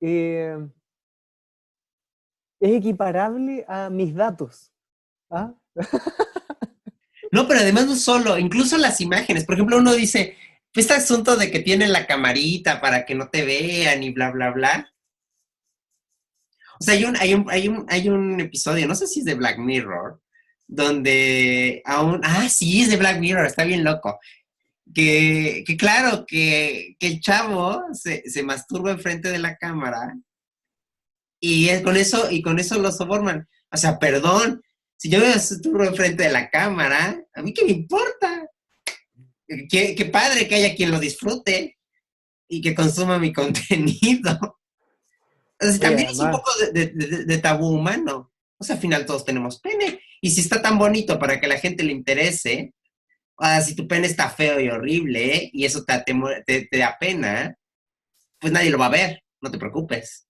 eh, es equiparable a mis datos. ¿Ah? No, pero además no solo, incluso las imágenes. Por ejemplo, uno dice, este asunto de que tienen la camarita para que no te vean y bla, bla, bla. O sea, hay un episodio, no sé si es de Black Mirror, donde sí, es de Black Mirror, está bien loco. Que claro, que el chavo se masturba enfrente de la cámara y con eso lo sobornan. O sea, perdón, si yo me masturbo enfrente de la cámara, ¿a mí qué me importa? Qué padre que haya quien lo disfrute y que consuma mi contenido. O sea, Oye, también es un además, poco de tabú humano. O sea, al final todos tenemos pene. Y si está tan bonito para que la gente le interese, si tu pene está feo y horrible, y eso te da pena, pues nadie lo va a ver. No te preocupes.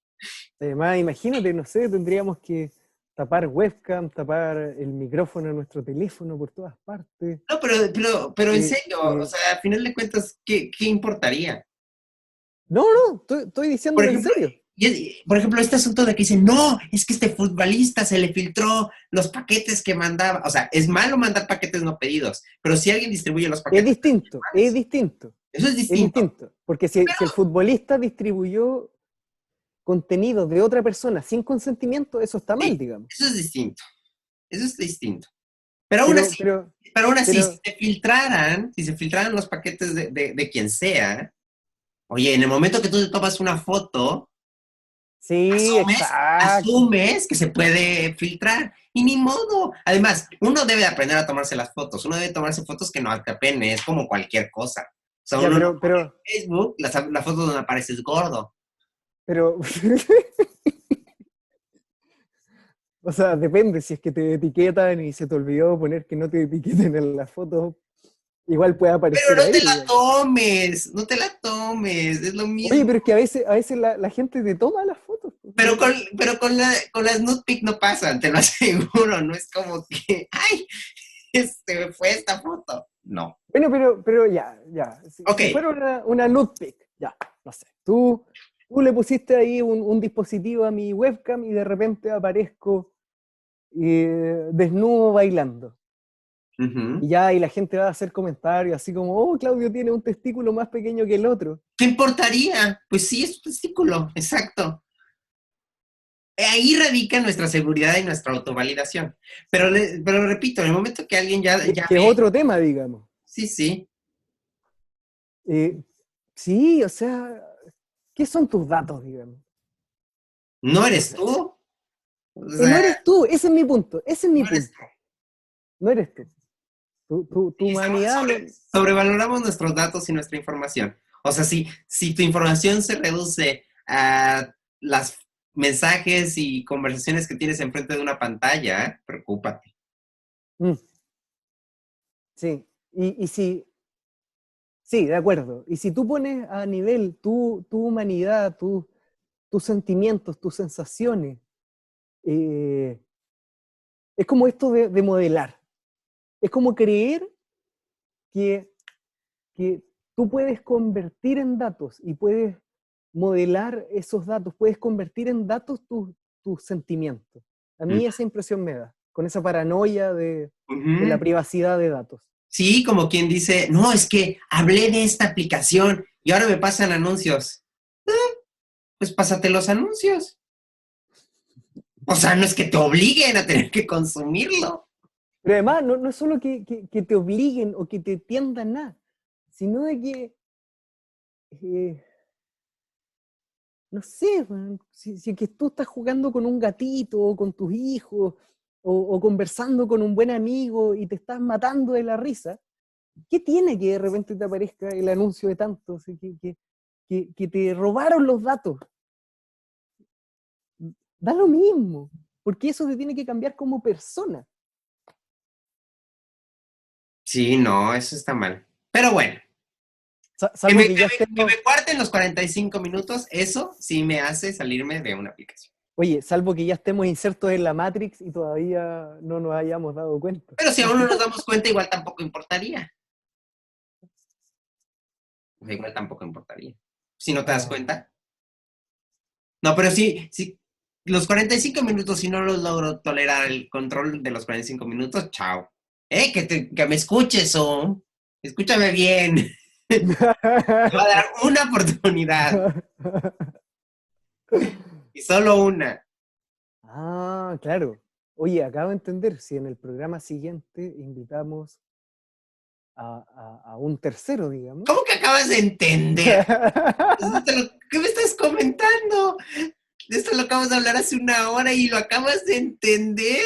además, imagínate, no sé, tendríamos que tapar webcam, tapar el micrófono de nuestro teléfono por todas partes. No, pero en Eh, serio, o eh, sea, al final de cuentas, ¿qué importaría? no, no, estoy Por diciéndolo en ejemplo, serio. por ejemplo, este asunto de que dicen, no, es que este futbolista se le filtró los paquetes que mandaba. O sea, es malo mandar paquetes no pedidos, pero si alguien distribuye los Es paquetes, distinto, es distinto, eso es es distinto. distinto. Porque si el futbolista distribuyó contenido de otra persona sin consentimiento, eso está mal, Sí, digamos. eso es distinto. Eso es distinto. Pero aún Pero, así, pero, pero aún así, pero, si se filtraran los paquetes de quien sea, oye, en el momento que tú te tomas una foto, sí, exacto. asumes que se puede filtrar. Y ni modo. Además, uno debe aprender a tomarse las fotos. Uno debe tomarse fotos que no te apene. Es como cualquier cosa. O sea, Ya, uno no pone pero, en Facebook la foto donde apareces gordo. pero, o sea, depende, si es que te etiquetan y se te olvidó poner que no te etiqueten en la foto, igual puede Pero aparecer no te ahí, la digamos. tomes. No te la tomes. Es lo Oye, mismo. pero es que a veces la gente te toma las fotos, pues. Pero con las nude pic no pasan, te lo aseguro. No es como que, ay, se me fue esta foto. No. Bueno, pero ya. Si, Ok. si fuera una nude pic, ya, no sé. Tú le pusiste ahí un dispositivo a mi webcam y de repente aparezco desnudo bailando. Ujú. Y la gente va a hacer comentarios así como, oh, Claudio tiene un testículo más pequeño que el otro. ¿Qué importaría? Pues sí, es un testículo, exacto. Ahí radica nuestra seguridad y nuestra autovalidación. Pero repito, en el momento que alguien ya Que es ve, otro tema, digamos. sí, sí, Eh, sí, o sea, ¿qué son tus datos, digamos? no No eres sé. tú, o No sea, eres tú, ese es mi punto, ese es mi no eres tú. punto. No eres tú. Tu Y humanidad no... sobrevaloramos nuestros datos y nuestra información. O sea, si tu información se reduce a las mensajes y conversaciones que tienes enfrente de una pantalla, preocúpate. Mm, sí, y si, sí, de acuerdo. Y si tú pones a nivel tu humanidad, tus sentimientos, tus sensaciones, eh, es como esto de modelar. Es como creer que, que tú puedes convertir en datos y puedes modelar esos datos, puedes convertir en datos tus sentimientos. A Mm. mí esa impresión me da, con esa paranoia de la Ujú. privacidad de datos. Sí, como quien dice, no, es que hablé de esta aplicación y ahora me pasan anuncios. Pues pásate los anuncios. O sea, no es que te obliguen a tener que consumirlo. Pero además, no es solo que te obliguen o que te tiendan a, sino de que, eh, no sé, man, si que tú estás jugando con un gatito o con tus hijos o conversando con un buen amigo y te estás matando de la risa, ¿qué tiene que de repente te aparezca el anuncio de tantos que te robaron los datos? Da lo mismo. porque eso te tiene que cambiar como persona. Sí, no, eso está mal. Pero bueno, Salvo que ya que estemos... me cuarten los 45 minutos, eso sí me hace salirme de una aplicación. Oye, salvo que ya estemos insertos en la Matrix y todavía no nos hayamos dado cuenta. Pero si aún no nos damos cuenta, igual tampoco importaría. Igual tampoco importaría. Si no te das cuenta. No, pero sí, los 45 minutos, si no los logro tolerar el control de los 45 minutos, chao. Que me escuches, o escúchame bien. Te voy a dar una oportunidad. Y solo una. Ah, claro. Oye, acabo de entender, si en el programa siguiente invitamos a un tercero, digamos. ¿Cómo que acabas de entender? ¿Qué me estás comentando? De esto lo acabas de hablar hace una hora y lo acabas de entender.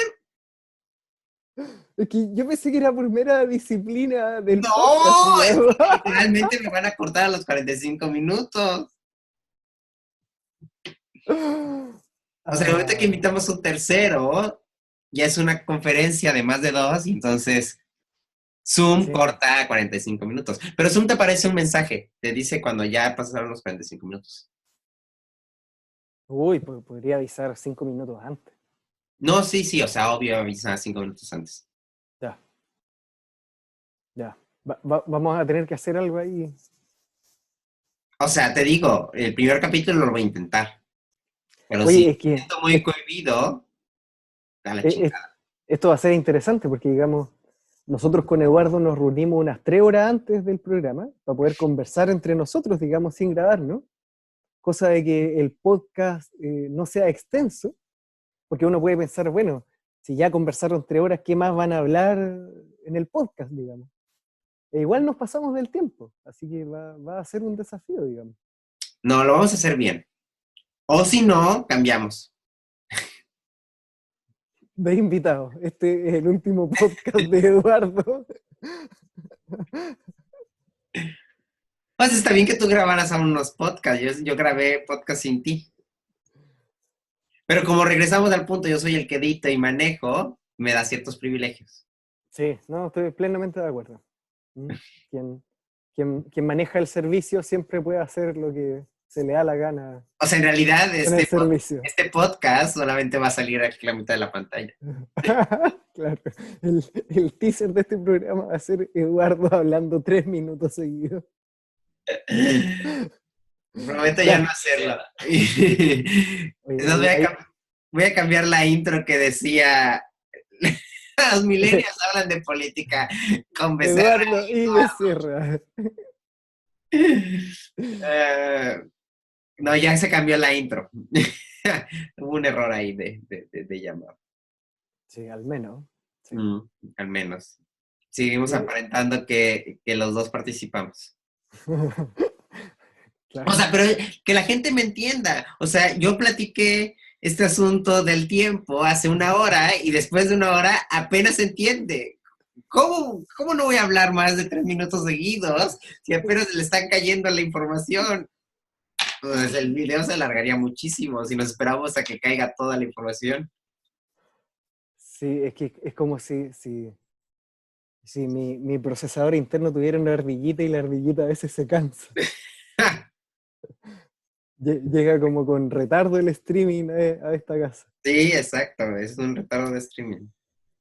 Es que yo pensé que era por mera disciplina del No, podcast, es digamos. que literalmente me van a cortar a los 45 minutos. O sea, el momento que invitamos un tercero, ya es una conferencia de más de 2, y entonces Zoom Sí. corta 45 minutos. Pero Zoom te aparece un mensaje, te dice cuando ya pasaron los 45 minutos. Uy, podría avisar 5 minutos antes. No, sí, o sea, obvio, avisa 5 minutos antes. Ya. Ya. Vamos a tener que hacer algo ahí. O sea, te digo, el primer capítulo lo voy a intentar. Pero Oye, si es que siento muy cohibido, a la eh, chingada. esto va a ser interesante porque, digamos, nosotros con Eduardo nos reunimos unas 3 horas antes del programa para poder conversar entre nosotros, digamos, sin grabar, ¿no? Cosa de que el podcast no sea extenso, porque uno puede pensar, bueno, si ya conversaron 3 horas, ¿qué más van a hablar en el podcast, digamos? E igual nos pasamos del tiempo, así que va a ser un desafío, digamos. No, lo vamos a hacer bien. O si no, cambiamos. De invitado, este es el último podcast de Eduardo. Pues está bien que tú grabaras a unos podcasts. Yo grabé podcast sin ti. Pero como regresamos al punto, yo soy el que edita y manejo, me da ciertos privilegios. Sí, no, estoy plenamente de acuerdo. Quien maneja el servicio siempre puede hacer lo que se le da la gana O sea, en realidad, en el servicio. este podcast solamente va a salir aquí a la mitad de la pantalla. Claro, el teaser de este programa va a ser Eduardo hablando 3 minutos seguidos. Prometo ya Ya. no hacerlo. Oye, Entonces voy a cambiar la intro que decía: los millennials hablan de política con Becerra. Eduardo y Becerra. No, ya se cambió la intro. Hubo un error ahí de llamar. Sí, al menos. Sí. Al menos. Seguimos Sí. aparentando que los dos participamos. Claro. O sea, pero que la gente me entienda. O sea, yo platiqué este asunto del tiempo hace una hora y después de una hora apenas se entiende. ¿Cómo no voy a hablar más de 3 minutos seguidos si apenas le están cayendo la información? Pues el video se alargaría muchísimo si nos esperamos a que caiga toda la información. Sí, es que es como si mi procesador interno tuviera una ardillita y la ardillita a veces se cansa. Llega como con retardo el streaming a esta casa. Sí, exacto, es un retardo de streaming.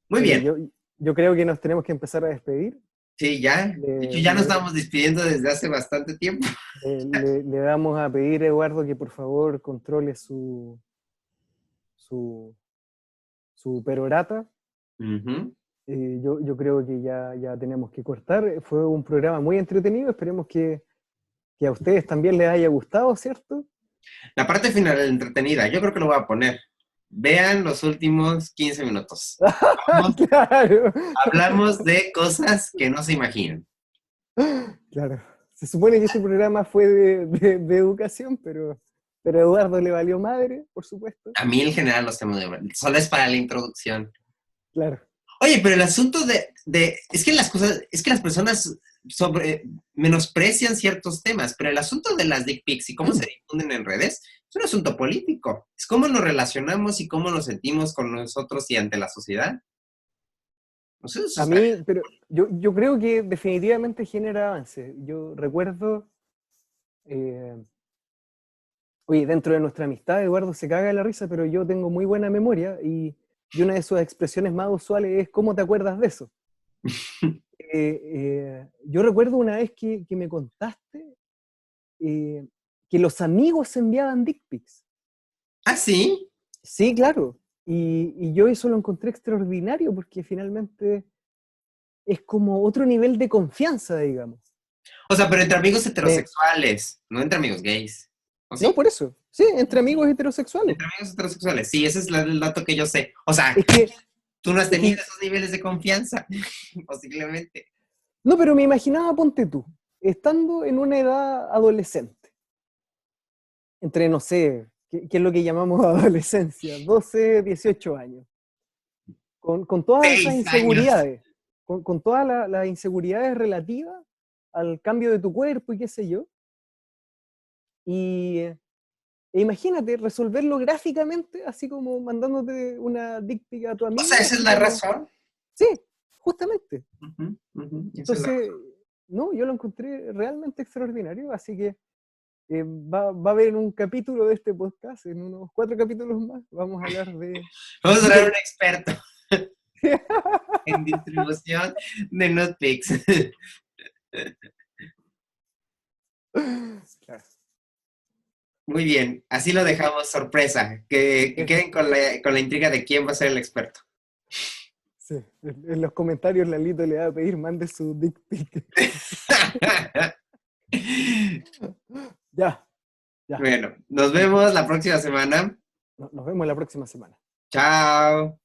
Muy Oye, bien. yo creo que nos tenemos que empezar a despedir. Sí, ya. De hecho, ya nos estamos despidiendo desde hace bastante tiempo. Le vamos a pedir a Eduardo que por favor controle su perorata. Uh-huh. Yo creo que ya tenemos que cortar. Fue un programa muy entretenido. Esperemos que a ustedes también les haya gustado, ¿cierto? La parte final es entretenida. Yo creo que lo voy a poner. Vean los últimos 15 minutos. Claro. Hablamos de cosas que no se imaginan. Claro. Se supone que este programa fue de educación, pero a Eduardo le valió madre, por supuesto. A mí en general los temas solo es para la introducción. Claro. Oye, pero el asunto es que las personas menosprecian ciertos temas, pero el asunto de las dick pics y cómo se difunden en redes, Es un asunto político. Es cómo nos relacionamos y cómo nos sentimos con nosotros y ante la sociedad. No sé, eso A está... mí, pero yo creo que definitivamente genera avance. Yo recuerdo, eh, oye, dentro de nuestra amistad, Eduardo se caga de la risa, pero yo tengo muy buena memoria y una de sus expresiones más usuales es ¿cómo te acuerdas de eso? Yo recuerdo una vez que me contaste que los amigos enviaban dick pics. ¿Ah, sí? Sí, claro. Y yo eso lo encontré extraordinario porque finalmente es como otro nivel de confianza, digamos. O sea, pero entre amigos Me- heterosexuales, no entre amigos gays. ¿O no, sí? por eso. Sí, entre amigos heterosexuales. Entre amigos heterosexuales. Sí, ese es el dato que yo sé. O sea, Es que, tú no has es tenido que, esos niveles de confianza, posiblemente. no, pero me imaginaba, ponte tú, estando en una edad adolescente, entre, no sé, qué es lo que llamamos adolescencia, 12, 18 años, con todas esas 6 años. inseguridades, con todas las inseguridades relativas al cambio de tu cuerpo y qué sé yo. Y imagínate resolverlo gráficamente, así como mandándote una dick pic a tu O sea, amigo, esa es así la como, razón. sí, justamente. Ujú, ujú, esa es la Entonces, razón. no, yo lo encontré realmente extraordinario, así que va a haber un capítulo de este podcast, en unos 4 capítulos más, vamos a hablar Vamos a traer un de- experto en distribución de nutpics. Claro, Muy bien, así lo dejamos, sorpresa. Que es- queden con la intriga de quién va a ser el experto. sí, en los comentarios Lalito le va a pedir, mande su dick pic. Ya, ya. Bueno, nos vemos la próxima semana. Nos vemos la próxima semana. Chao.